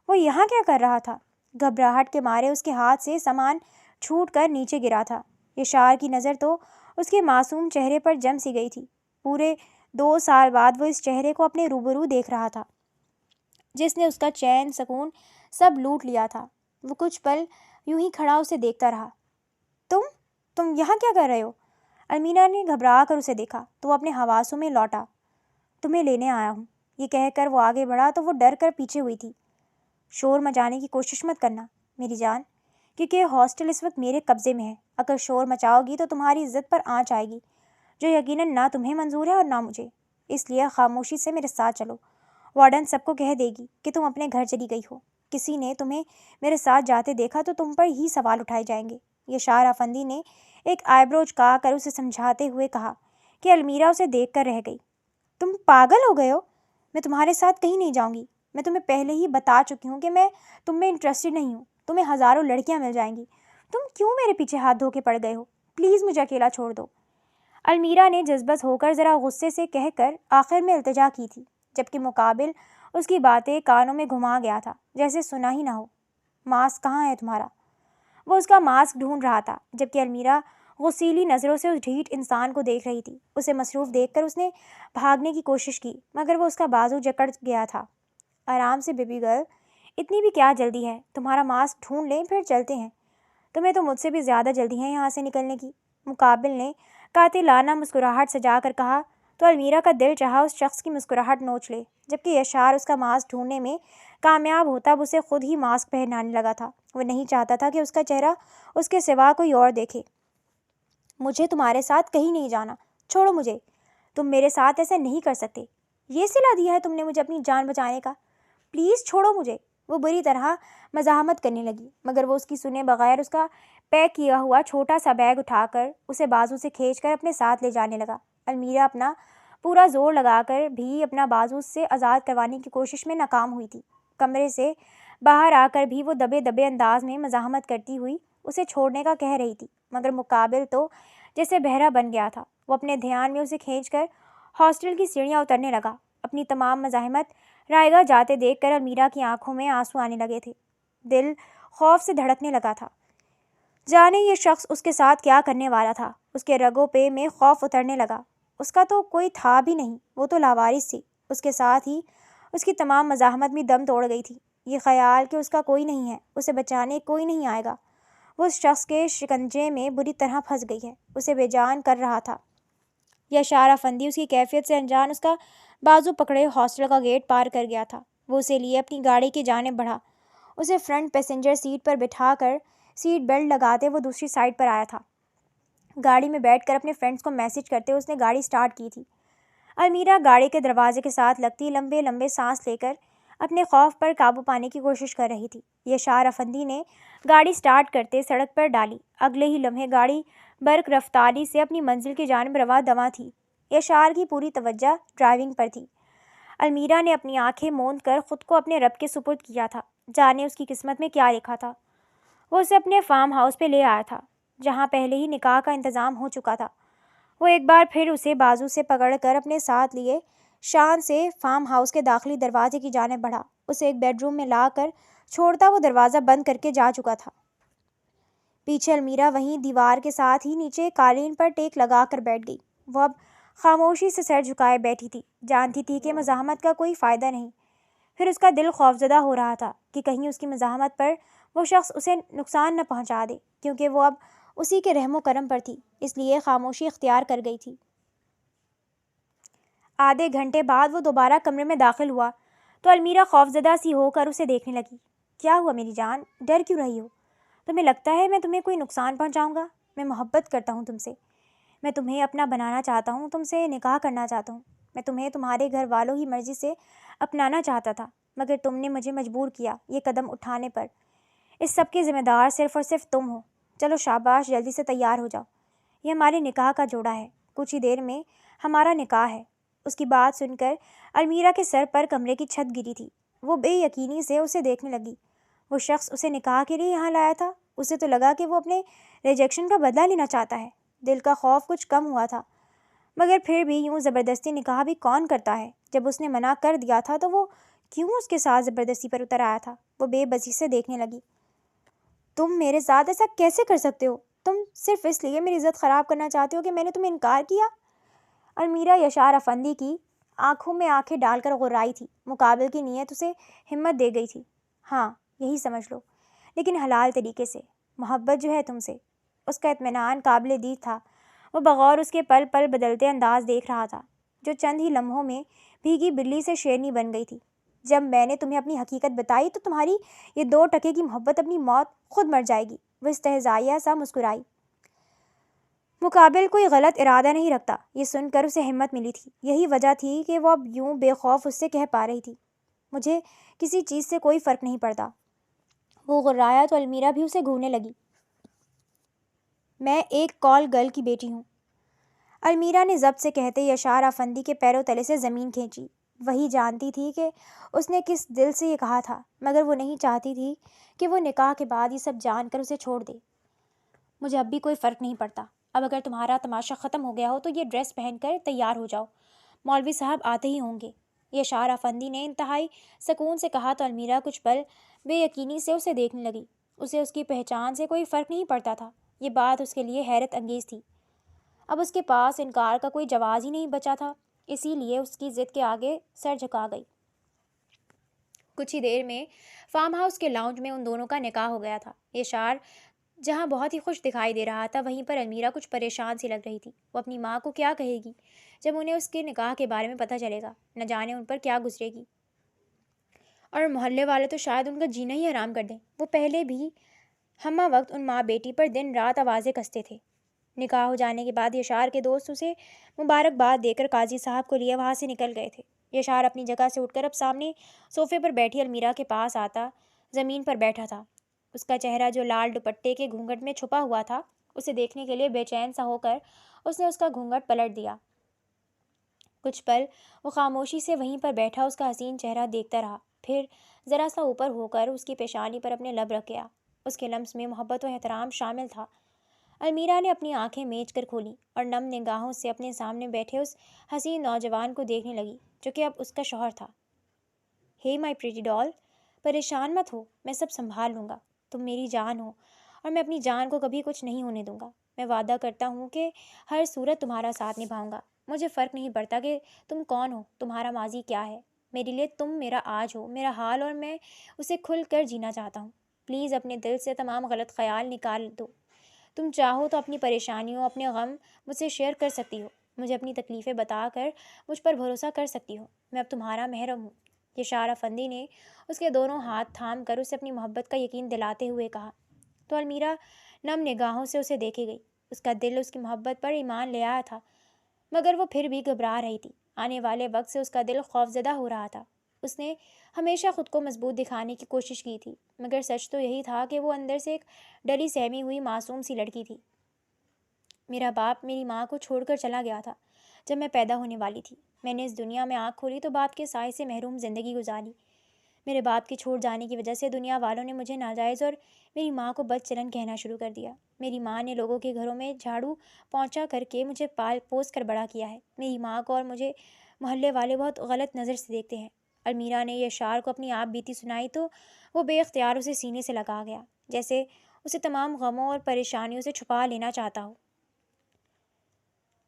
Speaker 1: وہ یہاں کیا کر رہا تھا؟ گھبراہٹ کے مارے اس کے ہاتھ سے سامان چھوٹ کر نیچے گرا تھا۔ یاشار کی نظر تو اس کے معصوم چہرے پر جم سی گئی تھی۔ پورے 2 سال بعد وہ اس چہرے کو اپنے روبرو دیکھ رہا تھا جس نے اس کا چین سکون سب لوٹ لیا تھا۔ وہ کچھ پل یوں ہی کھڑا اسے دیکھتا رہا۔ تم یہاں کیا کر رہے ہو؟ المیرا نے گھبرا کر اسے دیکھا تو وہ اپنے حواسوں میں لوٹا۔ تمہیں لینے آیا ہوں، یہ کہہ کر وہ آگے بڑھا تو وہ ڈر کر پیچھے ہوئی تھی۔ شور مچانے کی کوشش مت کرنا میری جان، کیونکہ ہاسٹل اس وقت میرے قبضے میں ہے۔ اگر شور مچاؤ گی تو تمہاری عزت پر آنچ آئے گی، جو یقیناً نہ تمہیں منظور ہے اور نہ مجھے۔ اس لیے خاموشی سے میرے ساتھ چلو۔ وارڈن سب کو کہہ دے گی کہ تم اپنے گھر چلی گئی ہو۔ کسی نے تمہیں میرے ساتھ جاتے دیکھا تو تم پر ہی سوال اٹھائے جائیں گے۔ یاشار افندی نے ایک آئیبرو جھکا کر اسے سمجھاتے ہوئے کہا کہ المیرا اسے دیکھ کر رہ گئی۔ تم پاگل ہو گئے ہو؟ میں تمہارے ساتھ کہیں نہیں جاؤں گی۔ میں تمہیں پہلے ہی بتا چکی ہوں کہ میں تم میں انٹرسٹڈ نہیں ہوں۔ تمہیں ہزاروں لڑکیاں مل جائیں گی. تم کیوں میرے پیچھے ہاتھ دھو کے پڑ گئے ہو؟ پلیز مجھے اکیلا چھوڑ دو. المیرا نے جذبت ہو کر ذرا غصے سے کہہ کر آخر میں التجا کی تھی، جبکہ مقابل اس کی باتیں کانوں میں گھما گیا تھا جیسے سنا ہی نہ ہو. ماسک کہاں ہے تمہارا؟ وہ اس کا ماسک ڈھونڈ رہا تھا، جبکہ المیرا غصیلی نظروں سے اس ڈھیٹ انسان کو دیکھ رہی تھی. اسے مصروف دیکھ کر اس نے بھاگنے کی کوشش کی، مگر وہ اس کا بازو جکڑ گیا تھا. آرام سے بیبی گرل، اتنی بھی کیا جلدی ہے؟ تمہارا ماسک ڈھونڈ لیں پھر چلتے ہیں. تمہیں تو مجھ سے بھی زیادہ جلدی ہے یہاں سے نکلنے کی. مقابل نے قاتلانہ مسکراہٹ سجا کر کہا تو المیرا کا دل چاہا اس شخص کی مسکراہٹ نوچ لے. جبکہ یشار اس کا ماسک ڈھونڈنے میں کامیاب ہوتا اب اسے خود ہی ماسک پہنانے لگا تھا. وہ نہیں چاہتا تھا کہ اس کا چہرہ اس کے سوا کوئی اور دیکھے. مجھے تمہارے ساتھ کہیں نہیں جانا، چھوڑو مجھے. تم میرے ساتھ ایسا نہیں کر سکتے. یہ صلہ دیا ہے تم نے مجھے اپنی جان بچانے کا. پلیز چھوڑو مجھے. وہ بری طرح مزاحمت کرنے لگی، مگر وہ اس کی سنے بغیر اس کا پیک کیا ہوا چھوٹا سا بیگ اٹھا کر اسے بازو سے کھینچ کر اپنے ساتھ لے جانے لگا. المیرا اپنا پورا زور لگا کر بھی اپنا بازو اس سے آزاد کروانے کی کوشش میں ناکام ہوئی تھی. کمرے سے باہر آ کر بھی وہ دبے دبے انداز میں مزاحمت کرتی ہوئی اسے چھوڑنے کا کہہ رہی تھی، مگر مقابل تو جیسے بہرا بن گیا تھا. وہ اپنے دھیان میں اسے کھینچ کر ہاسٹل کی سیڑھیاں اترنے لگا. اپنی تمام مزاحمت رائے گاہ جاتے دیکھ کر المیرا کی آنکھوں میں آنسو آنے لگے تھے. دل خوف سے دھڑکنے لگا تھا. جانے یہ شخص اس کے ساتھ کیا کرنے والا تھا. اس کے رگوں پہ میں خوف اترنے لگا. اس کا تو کوئی تھا بھی نہیں، وہ تو لاوارث تھی. اس کے ساتھ ہی اس کی تمام مزاحمت بھی دم توڑ گئی تھی. یہ خیال کہ اس کا کوئی نہیں ہے، اسے بچانے کوئی نہیں آئے گا. وہ اس شخص کے شکنجے میں بری طرح پھنس گئی ہے، اسے بے جان کر رہا تھا. یشار افندی اس کی کیفیت سے انجان اس کا بازو پکڑے ہاسٹل کا گیٹ پار کر گیا تھا. وہ اسے لیے اپنی گاڑی کی جانب بڑھا. اسے فرنٹ پیسنجر سیٹ پر بٹھا کر سیٹ بیلٹ لگاتے وہ دوسری سائڈ پر آیا تھا. گاڑی میں بیٹھ کر اپنے فرینڈس کو میسج کرتے اس نے گاڑی سٹارٹ کی تھی. المیرا گاڑی کے دروازے کے ساتھ لگتی لمبے لمبے سانس لے کر اپنے خوف پر قابو پانے کی کوشش کر رہی تھی. یشار افندی نے گاڑی سٹارٹ کرتے سڑک پر ڈالی. اگلے ہی لمحے گاڑی برق رفتاری سے اپنی منزل کی جانب رواں دواں تھی. یشار کی پوری توجہ ڈرائیونگ پر تھی. المیرا نے اپنی آنکھیں موند کر خود کو اپنے رب کے سپرد کیا تھا. جانے اس کی قسمت میں کیا لکھا تھا. وہ اسے اپنے فارم ہاؤس پہ لے آیا تھا، جہاں پہلے ہی نکاح کا انتظام ہو چکا تھا. وہ ایک بار پھر اسے بازو سے پکڑ کر اپنے ساتھ لیے شان سے فارم ہاؤس کے داخلی دروازے کی جانب بڑھا. اسے ایک بیڈ روم میں لا کر چھوڑتا وہ دروازہ بند کر کے جا چکا تھا. پیچھے المیرا وہیں دیوار کے ساتھ ہی نیچے قالین پر ٹیک لگا کر بیٹھ گئی. وہ اب خاموشی سے سر جھکائے بیٹھی تھی. جانتی تھی کہ مزاحمت کا کوئی فائدہ نہیں. پھر اس کا دل خوفزدہ ہو رہا تھا کہ کہیں اس کی مزاحمت پر وہ شخص اسے نقصان نہ پہنچا دے، کیونکہ وہ اب اسی کے رحم و کرم پر تھی. اس لیے خاموشی اختیار کر گئی تھی. آدھے گھنٹے بعد وہ دوبارہ کمرے میں داخل ہوا تو المیرا خوفزدہ سی ہو کر اسے دیکھنے لگی. کیا ہوا میری جان؟ ڈر کیوں رہی ہو؟ تمہیں لگتا ہے میں تمہیں کوئی نقصان پہنچاؤں گا؟ میں محبت کرتا ہوں تم سے. میں تمہیں اپنا بنانا چاہتا ہوں، تم سے نکاح کرنا چاہتا ہوں. میں تمہیں تمہارے گھر والوں ہی مرضی سے اپنانا چاہتا تھا، مگر تم نے مجھے مجبور کیا یہ قدم اٹھانے پر. اس سب کے ذمہ دار صرف اور صرف تم ہو. چلو شاباش، جلدی سے تیار ہو جاؤ. یہ ہمارے نکاح کا جوڑا ہے. کچھ ہی دیر میں ہمارا نکاح ہے. اس کی بات سن کر المیرا کے سر پر کمرے کی چھت گری تھی. وہ بے یقینی سے اسے دیکھنے لگی. وہ شخص اسے نکاح کے لیے یہاں لایا تھا. اسے تو لگا کہ وہ اپنے ریجیکشن کا بدلہ لینا چاہتا ہے. دل کا خوف کچھ کم ہوا تھا، مگر پھر بھی یوں زبردستی نکاح بھی کون کرتا ہے؟ جب اس نے منع کر دیا تھا تو وہ کیوں اس کے ساتھ زبردستی پر اتر آیا تھا؟ وہ بے بسی سے دیکھنے لگی. تم میرے ساتھ ایسا کیسے کر سکتے ہو؟ تم صرف اس لیے میری عزت خراب کرنا چاہتے ہو کہ میں نے تمہیں انکار کیا؟ المیرا یشار افندی کی آنکھوں میں آنکھیں ڈال کر غرائی تھی. مقابل کی نیت اسے ہمت دے گئی تھی. ہاں یہی سمجھ لو، لیکن حلال طریقے سے. محبت جو ہے تم سے. اس کا اطمینان قابل دید تھا. وہ بغور اس کے پل پل بدلتے انداز دیکھ رہا تھا، جو چند ہی لمحوں میں بھیگی بلی سے شیرنی بن گئی تھی. جب میں نے تمہیں اپنی حقیقت بتائی تو تمہاری یہ 2 ٹکے کی محبت اپنی موت خود مر جائے گی. وہ استہزائیہ سا مسکرائی. مقابل کوئی غلط ارادہ نہیں رکھتا. یہ سن کر اسے ہمت ملی تھی. یہی وجہ تھی کہ وہ اب یوں بے خوف اس سے کہہ پا رہی تھی. مجھے کسی چیز سے کوئی فرق نہیں پڑتا. وہ غرایا تو المیرا بھی اسے گھورنے لگی. میں ایک کال گرل کی بیٹی ہوں. المیرا نے ضبط سے کہتے یشار افندی کے پیروں تلے سے زمین کھینچی. وہی جانتی تھی کہ اس نے کس دل سے یہ کہا تھا، مگر وہ نہیں چاہتی تھی کہ وہ نکاح کے بعد یہ سب جان کر اسے چھوڑ دے۔ مجھے اب بھی کوئی فرق نہیں پڑتا۔ اب اگر تمہارا تماشا ختم ہو گیا ہو تو یہ ڈریس پہن کر تیار ہو جاؤ، مولوی صاحب آتے ہی ہوں گے۔ یشار افندی نے انتہائی سکون سے کہا تو المیرا کچھ پل بے یقینی سے اسے دیکھنے لگی۔ اسے اس کی پہچان سے کوئی فرق نہیں پڑتا تھا۔ یہ بات اس کے لیے حیرت انگیز تھی۔ اب اس کے پاس انکار کا کوئی جواز ہی نہیں بچا تھا، اسی لیے اس کی ضد کے آگے سر جھکا گئی۔ کچھ ہی دیر میں فارم ہاؤس کے لاؤنج میں ان دونوں کا نکاح ہو گیا تھا۔ یشار جہاں بہت ہی خوش دکھائی دے رہا تھا، وہیں پر المیرا کچھ پریشان سی لگ رہی تھی۔ وہ اپنی ماں کو کیا کہے گی جب انہیں اس کے نکاح کے بارے میں پتہ چلے گا؟ نہ جانے ان پر کیا گزرے گی، اور محلے والے تو شاید ان کا جینا ہی حرام کر دیں۔ وہ پہلے بھی ہمہ وقت ان ماں بیٹی پر دن رات آوازیں کستے تھے۔ نکاح ہو جانے کے بعد یشار کے دوست اسے مبارکباد دے کر قاضی صاحب کو لیے وہاں سے نکل گئے تھے۔ یشار اپنی جگہ سے اٹھ کر اب سامنے صوفے پر بیٹھی المیرا کے پاس آتا زمین پر بیٹھا تھا۔ اس کا چہرہ جو لال دوپٹے کے گھونگھٹ میں چھپا ہوا تھا، اسے دیکھنے کے لیے بے چین سا ہو کر اس نے اس کا گھونگھٹ پلٹ دیا۔ کچھ پل وہ خاموشی سے وہیں پر بیٹھا اس کا حسین چہرہ دیکھتا رہا، پھر ذرا سا اوپر ہو کر اس کی پیشانی پر اپنے لب رکھ گیا۔ اس کے لمس میں محبت و احترام شامل تھا۔ المیرا نے اپنی آنکھیں میچ کر کھولی اور نم نگاہوں سے اپنے سامنے بیٹھے اس حسین نوجوان کو دیکھنے لگی جو کہ اب اس کا شوہر تھا۔ ہے مائی پریٹی ڈال، پریشان مت ہو، میں سب سنبھال لوں گا۔ تم میری جان ہو اور میں اپنی جان کو کبھی کچھ نہیں ہونے دوں گا۔ میں وعدہ کرتا ہوں کہ ہر صورت تمہارا ساتھ نبھاؤں گا۔ مجھے فرق نہیں پڑتا کہ تم کون ہو، تمہارا ماضی کیا ہے۔ میرے لیے تم میرا آج ہو، میرا حال، اور میں اسے کھل کر جینا چاہتا ہوں۔ پلیز اپنے دل سے تمام غلط خیال نکال دو۔ تم چاہو تو اپنی پریشانیوں، اپنے غم مجھ سے شیئر کر سکتی ہو۔ مجھے اپنی تکلیفیں بتا کر مجھ پر بھروسہ کر سکتی ہو۔ میں اب تمہارا محرم ہوں۔ یشار افندی نے اس کے دونوں ہاتھ تھام کر اسے اپنی محبت کا یقین دلاتے ہوئے کہا تو المیرا نم نگاہوں سے اسے دیکھے گئی۔ اس کا دل اس کی محبت پر ایمان لے آیا تھا، مگر وہ پھر بھی گھبرا رہی تھی۔ آنے والے وقت سے اس کا دل خوفزدہ ہو رہا تھا۔ اس نے ہمیشہ خود کو مضبوط دکھانے کی کوشش کی تھی، مگر سچ تو یہی تھا کہ وہ اندر سے ایک ڈری سہمی ہوئی معصوم سی لڑکی تھی۔ میرا باپ میری ماں کو چھوڑ کر چلا گیا تھا جب میں پیدا ہونے والی تھی۔ میں نے اس دنیا میں آنکھ کھولی تو باپ کے سائے سے محروم زندگی گزاری۔ میرے باپ کے چھوڑ جانے کی وجہ سے دنیا والوں نے مجھے ناجائز اور میری ماں کو بد چلن کہنا شروع کر دیا۔ میری ماں نے لوگوں کے گھروں میں جھاڑو پہنچا کر کے مجھے پال پوس کر بڑا کیا ہے۔ میری ماں کو اور مجھے محلے والے بہت غلط نظر سے دیکھتے ہیں۔ المیرا نے یشار کو اپنی آپ بیتی سنائی تو وہ بے اختیار اسے سینے سے لگا گیا، جیسے اسے تمام غموں اور پریشانیوں سے چھپا لینا چاہتا ہو۔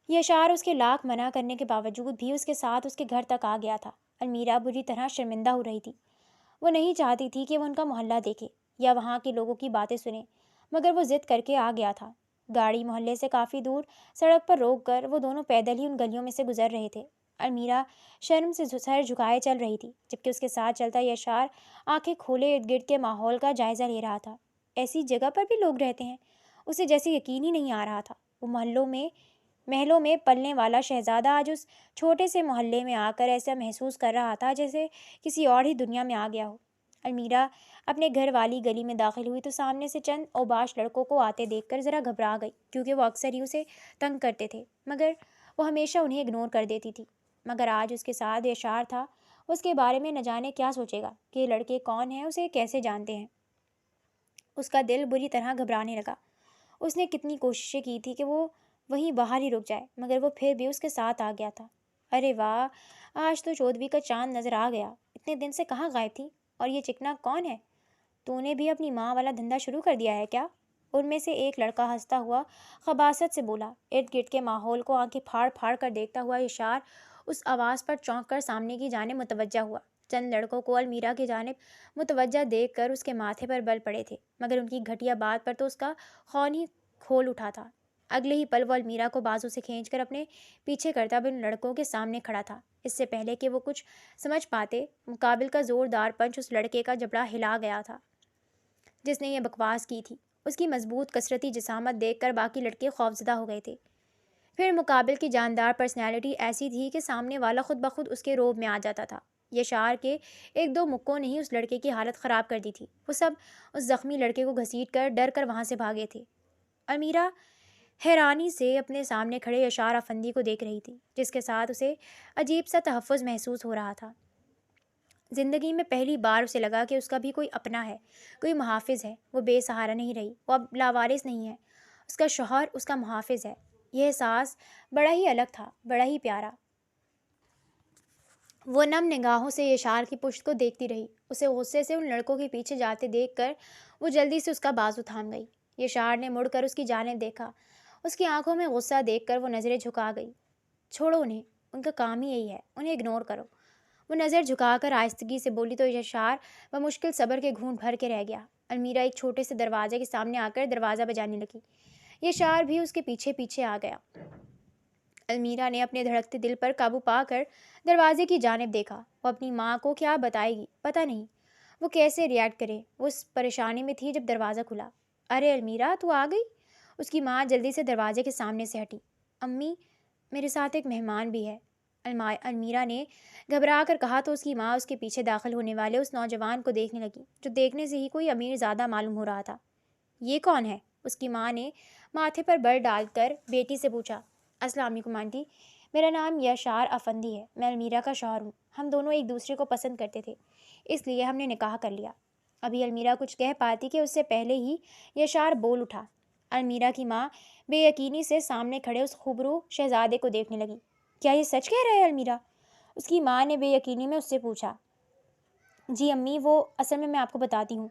Speaker 1: یشار اس کے لاکھ منع کرنے کے باوجود بھی اس کے ساتھ اس کے گھر تک آ گیا تھا۔ المیرا بری طرح شرمندہ ہو رہی تھی۔ وہ نہیں چاہتی تھی کہ وہ ان کا محلہ دیکھے یا وہاں کے لوگوں کی باتیں سنے، مگر وہ ضد کر کے آ گیا تھا۔ گاڑی محلے سے کافی دور سڑک پر روک کر وہ دونوں پیدل ہی ان گلیوں میں سے گزر رہے تھے۔ المیرا شرم سے سر جھکائے چل رہی تھی، جبکہ اس کے ساتھ چلتا یشار آنکھیں کھولے ارد گرد کے ماحول کا جائزہ لے رہا تھا۔ ایسی جگہ پر بھی لوگ رہتے ہیں، اسے جیسے یقین ہی نہیں آ رہا تھا۔ وہ محلوں میں پلنے والا شہزادہ آج اس چھوٹے سے محلے میں آ کر ایسا محسوس کر رہا تھا جیسے کسی اور ہی دنیا میں آ گیا ہو۔ المیرا اپنے گھر والی گلی میں داخل ہوئی تو سامنے سے چند اوباش لڑکوں کو آتے دیکھ کر ذرا گھبرا گئی، کیونکہ وہ اکثر ہی اسے تنگ کرتے تھے، مگر وہ ہمیشہ انہیں اگنور کر دیتی تھی۔ مگر آج اس کے ساتھ یشار تھا، اس کے بارے میں نہ جانے کیا سوچے گا کہ یہ لڑکے کون ہیں، اسے کیسے جانتے ہیں۔ اس کا دل بری طرح گھبرانے لگا۔ اس نے کتنی کوششیں کی تھی کہ وہ وہیں باہر ہی رک جائے، مگر وہ پھر بھی اس کے ساتھ آ گیا تھا۔ ارے واہ، آج تو 14ویں کا چاند نظر آ گیا۔ اتنے دن سے کہاں غائب تھی؟ اور یہ چکنا کون ہے؟ تو نے بھی اپنی ماں والا دھندا شروع کر دیا ہے کیا؟ ان میں سے ایک لڑکا ہنستا ہوا خباثت سے بولا۔ ارد گرد کے ماحول کو آنکھیں پھاڑ پھاڑ کر دیکھتا ہوا یشار اس آواز پر چونک کر سامنے کی جانب متوجہ ہوا۔ چند لڑکوں کو المیرا کی جانب متوجہ دیکھ کر اس کے ماتھے پر بل پڑے تھے، مگر ان کی گھٹیا بات پر تو اس کا خون ہی کھول اٹھا تھا۔ اگلے ہی پل وہ المیرا کو بازو سے کھینچ کر اپنے پیچھے کرتا بھی ان لڑکوں کے سامنے کھڑا تھا۔ اس سے پہلے کہ وہ کچھ سمجھ پاتے، مقابل کا زوردار پنچ اس لڑکے کا جبڑا ہلا گیا تھا جس نے یہ بکواس کی تھی۔ اس کی مضبوط کثرتی جسامت دیکھ کر باقی لڑکے خوفزدہ ہو گئے تھے۔ پھر مقابل کی جاندار پرسنالٹی ایسی تھی کہ سامنے والا خود بخود اس کے روب میں آ جاتا تھا۔ یشار کے ایک دو مکوں نے ہی اس لڑکے کی حالت خراب کر دی تھی۔ وہ سب اس زخمی لڑکے کو گھسیٹ کر ڈر کر وہاں سے بھاگے تھے۔ المیرا حیرانی سے اپنے سامنے کھڑے یشار افندی کو دیکھ رہی تھی، جس کے ساتھ اسے عجیب سا تحفظ محسوس ہو رہا تھا۔ زندگی میں پہلی بار اسے لگا کہ اس کا بھی کوئی اپنا ہے، کوئی محافظ ہے۔ وہ بے سہارا نہیں رہی، وہ اب لاوارث نہیں ہے۔ اس کا شوہر اس کا محافظ ہے۔ یہ احساس بڑا ہی الگ تھا، بڑا ہی پیارا۔ وہ نم نگاہوں سے یشار کی پشت کو دیکھتی رہی۔ اسے غصے سے ان لڑکوں کے پیچھے جاتے دیکھ کر وہ جلدی سے اس کا بازو تھام گئی۔ یشار نے مڑ کر اس کی جانب دیکھا۔ اس کی آنکھوں میں غصہ دیکھ کر وہ نظریں جھکا گئی۔ چھوڑو انہیں، ان کا کام ہی یہی ہے، انہیں اگنور کرو۔ وہ نظر جھکا کر آہستگی سے بولی تو یشار بمشکل صبر کے گھونٹ بھر کے رہ گیا۔ المیرا ایک چھوٹے سے دروازے کے سامنے آ کر دروازہ بجانے لگی۔ یشار بھی اس کے پیچھے پیچھے آ گیا۔ المیرا نے اپنے دھڑکتے دل پر قابو پا کر دروازے کی جانب دیکھا۔ وہ اپنی ماں کو کیا بتائے گی، پتہ نہیں وہ کیسے ریئیکٹ کرے۔ وہ اس پریشانی میں تھی جب دروازہ کھلا۔ ارے المیرا، تو آ گئی؟ اس کی ماں جلدی سے دروازے کے سامنے سے ہٹی۔ امی، میرے ساتھ ایک مہمان بھی ہے، المیرا نے گھبرا کر کہا تو اس کی ماں اس کے پیچھے داخل ہونے والے اس نوجوان کو دیکھنے لگی، جو دیکھنے سے ہی کوئی امیر زادہ معلوم ہو رہا تھا۔ یہ کون ہے؟ اس کی ماں نے ماتھے پر بر ڈال کر بیٹی سے پوچھا۔ السلام علیکم آنٹی، میرا نام یشار افندی ہے، میں المیرا کا شوہر ہوں۔ ہم دونوں ایک دوسرے کو پسند کرتے تھے، اس لیے ہم نے نکاح کر لیا۔ ابھی المیرا کچھ کہہ پاتی کہ اس سے پہلے ہی یشار بول اٹھا۔ المیرا کی ماں بے یقینی سے سامنے کھڑے اس خوبرو شہزادے کو دیکھنے لگی۔ کیا یہ سچ کہہ رہا ہے المیرا؟ اس کی ماں نے بے یقینی میں اس سے پوچھا۔ جی امی، وہ اصل میں آپ کو بتاتی ہوں۔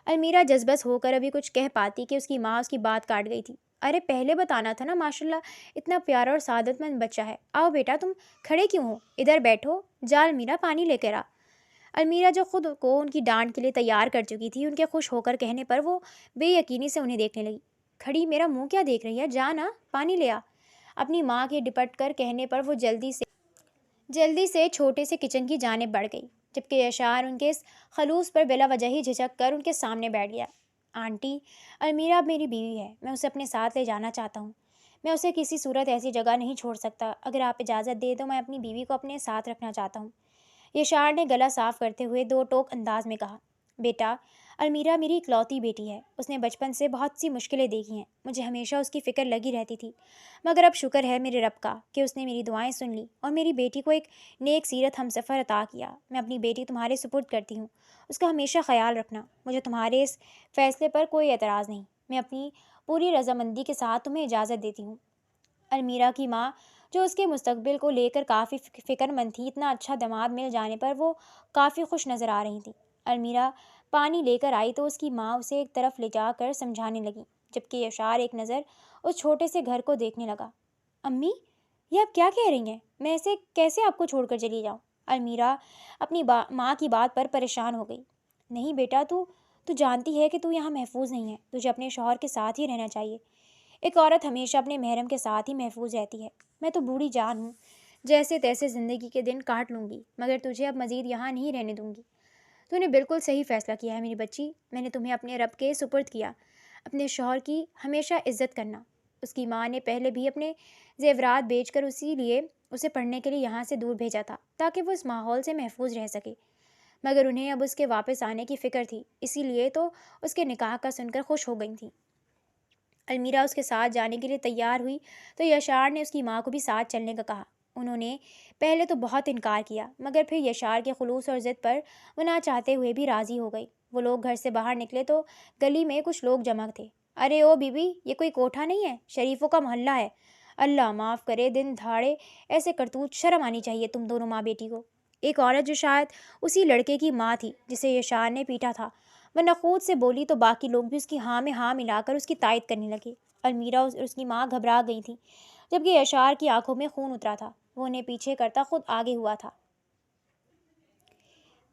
Speaker 1: المیرا جذبس ہو کر ابھی کچھ کہہ پاتی کہ اس کی ماں اس کی بات کاٹ گئی تھی۔ ارے پہلے بتانا تھا نا، ماشاءاللہ اتنا پیارا اور سعادت مند بچہ ہے۔ آؤ بیٹا، تم کھڑے کیوں ہو؟ ادھر بیٹھو، جا المیرا پانی لے کر آ۔ المیرا جو خود کو ان کی ڈانٹ کے لیے تیار کر چکی تھی، ان کے خوش ہو کر کہنے پر وہ بے یقینی سے انہیں دیکھنے لگی۔ کھڑی میرا منہ کیا دیکھ رہی ہے؟ جا نا، پانی لے آ۔ اپنی ماں کے ڈپٹ کر کہنے پر وہ جلدی سے چھوٹے سے کچن کی جانب بڑھ گئی، جبکہ یشار ان کے اس خلوص پر بلا وجہ ہی جھجک کر ان کے سامنے بیٹھ گیا۔ آنٹی، المیرا اب میری بیوی ہے، میں اسے اپنے ساتھ لے جانا چاہتا ہوں۔ میں اسے کسی صورت ایسی جگہ نہیں چھوڑ سکتا۔ اگر آپ اجازت دیں تو میں اپنی بیوی کو اپنے ساتھ رکھنا چاہتا ہوں۔ یشار نے گلا صاف کرتے ہوئے دو ٹوک انداز میں کہا۔ بیٹا، المیرا میری اکلوتی بیٹی ہے، اس نے بچپن سے بہت سی مشکلیں دیکھی ہیں، مجھے ہمیشہ اس کی فکر لگی رہتی تھی، مگر اب شکر ہے میرے رب کا کہ اس نے میری دعائیں سن لی اور میری بیٹی کو ایک نیک سیرت ہمسفر عطا کیا۔ میں اپنی بیٹی تمہارے سپرد کرتی ہوں، اس کا ہمیشہ خیال رکھنا۔ مجھے تمہارے اس فیصلے پر کوئی اعتراض نہیں، میں اپنی پوری رضامندی کے ساتھ تمہیں اجازت دیتی ہوں۔ المیرا کی ماں، جو اس کے مستقبل کو لے کر کافی فکر مند تھی، اتنا اچھا داماد مل جانے پر وہ کافی خوش نظر آ رہی تھی۔ المیرا پانی لے کر آئی تو اس کی ماں اسے ایک طرف لے جا کر سمجھانے لگی، جبکہ یشار ایک نظر اس چھوٹے سے گھر کو دیکھنے لگا۔ امی، یہ آپ کیا کہہ رہی ہیں؟ میں ایسے کیسے آپ کو چھوڑ کر چلی جاؤں؟ المیرا اپنی ماں کی بات پر پریشان ہو گئی۔ نہیں بیٹا، تو جانتی ہے کہ تو یہاں محفوظ نہیں ہے، تجھے اپنے شوہر کے ساتھ ہی رہنا چاہیے۔ ایک عورت ہمیشہ اپنے محرم کے ساتھ ہی محفوظ رہتی ہے۔ میں تو بوڑھی جان ہوں، جیسے تیسے زندگی کے دن کاٹ لوں گی، مگر تجھے اب مزید یہاں نہیں رہنے دوں گی۔ تو نے بالکل صحیح فیصلہ کیا ہے میری بچی، میں نے تمہیں اپنے رب کے سپرد کیا۔ اپنے شوہر کی ہمیشہ عزت کرنا۔ اس کی ماں نے پہلے بھی اپنے زیورات بیچ کر اسی لیے اسے پڑھنے کے لیے یہاں سے دور بھیجا تھا، تاکہ وہ اس ماحول سے محفوظ رہ سکے، مگر انہیں اب اس کے واپس آنے کی فکر تھی، اسی لیے تو اس کے نکاح کا سن کر خوش ہو گئی تھیں۔ المیرا اس کے ساتھ جانے کے لیے تیار ہوئی تو یشار نے اس کی ماں کو بھی ساتھ چلنے کا کہا۔ انہوں نے پہلے تو بہت انکار کیا، مگر پھر یشار کے خلوص اور ضد پر وہ نہ چاہتے ہوئے بھی راضی ہو گئی۔ وہ لوگ گھر سے باہر نکلے تو گلی میں کچھ لوگ جمع تھے۔ ارے او بی بی، یہ کوئی کوٹھا نہیں ہے، شریفوں کا محلہ ہے۔ اللہ معاف کرے، دن دھاڑے ایسے کرتوت، شرم آنی چاہیے تم دونوں ماں بیٹی کو۔ ایک عورت جو شاید اسی لڑکے کی ماں تھی جسے یشار نے پیٹا تھا، وہ نخوت سے بولی تو باقی لوگ بھی اس کی ہاں میں ہاں ملا کر اس کی تائید کرنے لگے۔ المیرا اور اس کی ماں گھبرا گئی تھی، جبکہ یشار کی آنکھوں میں خون اترا تھا۔ وہ انہیں پیچھے کرتا خود آگے ہوا تھا۔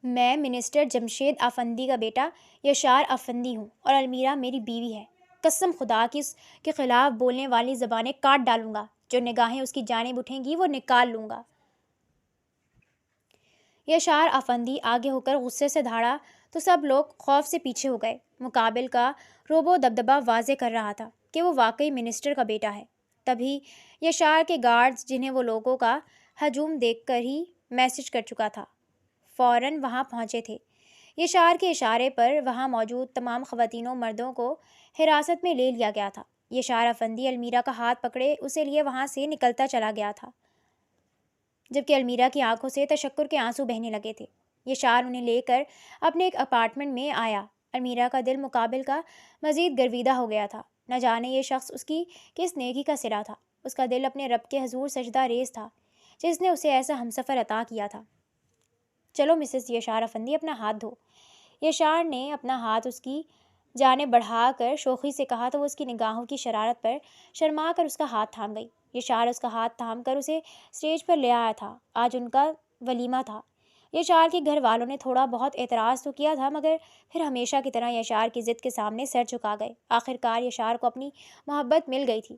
Speaker 1: میں منسٹر جمشید افندی کا بیٹا یشار افندی ہوں، اور المیرا میری بیوی ہے۔ قسم خدا کی اس کے خلاف بولنے والی زبانیں کاٹ ڈالوں گا، جو نگاہیں اس کی جانب اٹھیں گی وہ نکال لوں گا۔ یشار افندی آگے ہو کر غصے سے دھاڑا تو سب لوگ خوف سے پیچھے ہو گئے۔ مقابل کا روب و دبدبہ واضح کر رہا تھا کہ وہ واقعی منسٹر کا بیٹا ہے۔ تبھی یشار کے گارڈز، جنہیں وہ لوگوں کا ہجوم دیکھ کر ہی میسج کر چکا تھا، فوراً وہاں پہنچے تھے۔ یشار کے اشارے پر وہاں موجود تمام خواتین و مردوں کو حراست میں لے لیا گیا تھا۔ یشار افندی المیرا کا ہاتھ پکڑے اسے لیے وہاں سے نکلتا چلا گیا تھا، جبکہ المیرا کی آنکھوں سے تشکر کے آنسو بہنے لگے تھے۔ یشار انہیں لے کر اپنے ایک اپارٹمنٹ میں آیا۔ المیرا کا دل مقابل کا مزید گرویدہ ہو گیا تھا۔ نہ جانے یہ شخص اس کی کس نیکی کا صلہ تھا۔ اس کا دل اپنے رب کے حضور سجدہ ریز تھا جس نے اسے ایسا ہمسفر عطا کیا تھا۔ چلو مسز یشار افندی، اپنا ہاتھ دھو۔ یشار نے اپنا ہاتھ اس کی جانب بڑھا کر شوخی سے کہا تو وہ اس کی نگاہوں کی شرارت پر شرما کر اس کا ہاتھ تھام گئی۔ یشار اس کا ہاتھ تھام کر اسے اسٹیج پر لے آیا تھا۔ آج ان کا ولیمہ تھا۔ یشار کے گھر والوں نے تھوڑا بہت اعتراض تو کیا تھا، مگر پھر ہمیشہ کی طرح یشار کی ضد کے سامنے سر جھکا گئے۔ آخر کار یشار کو اپنی محبت مل گئی تھی۔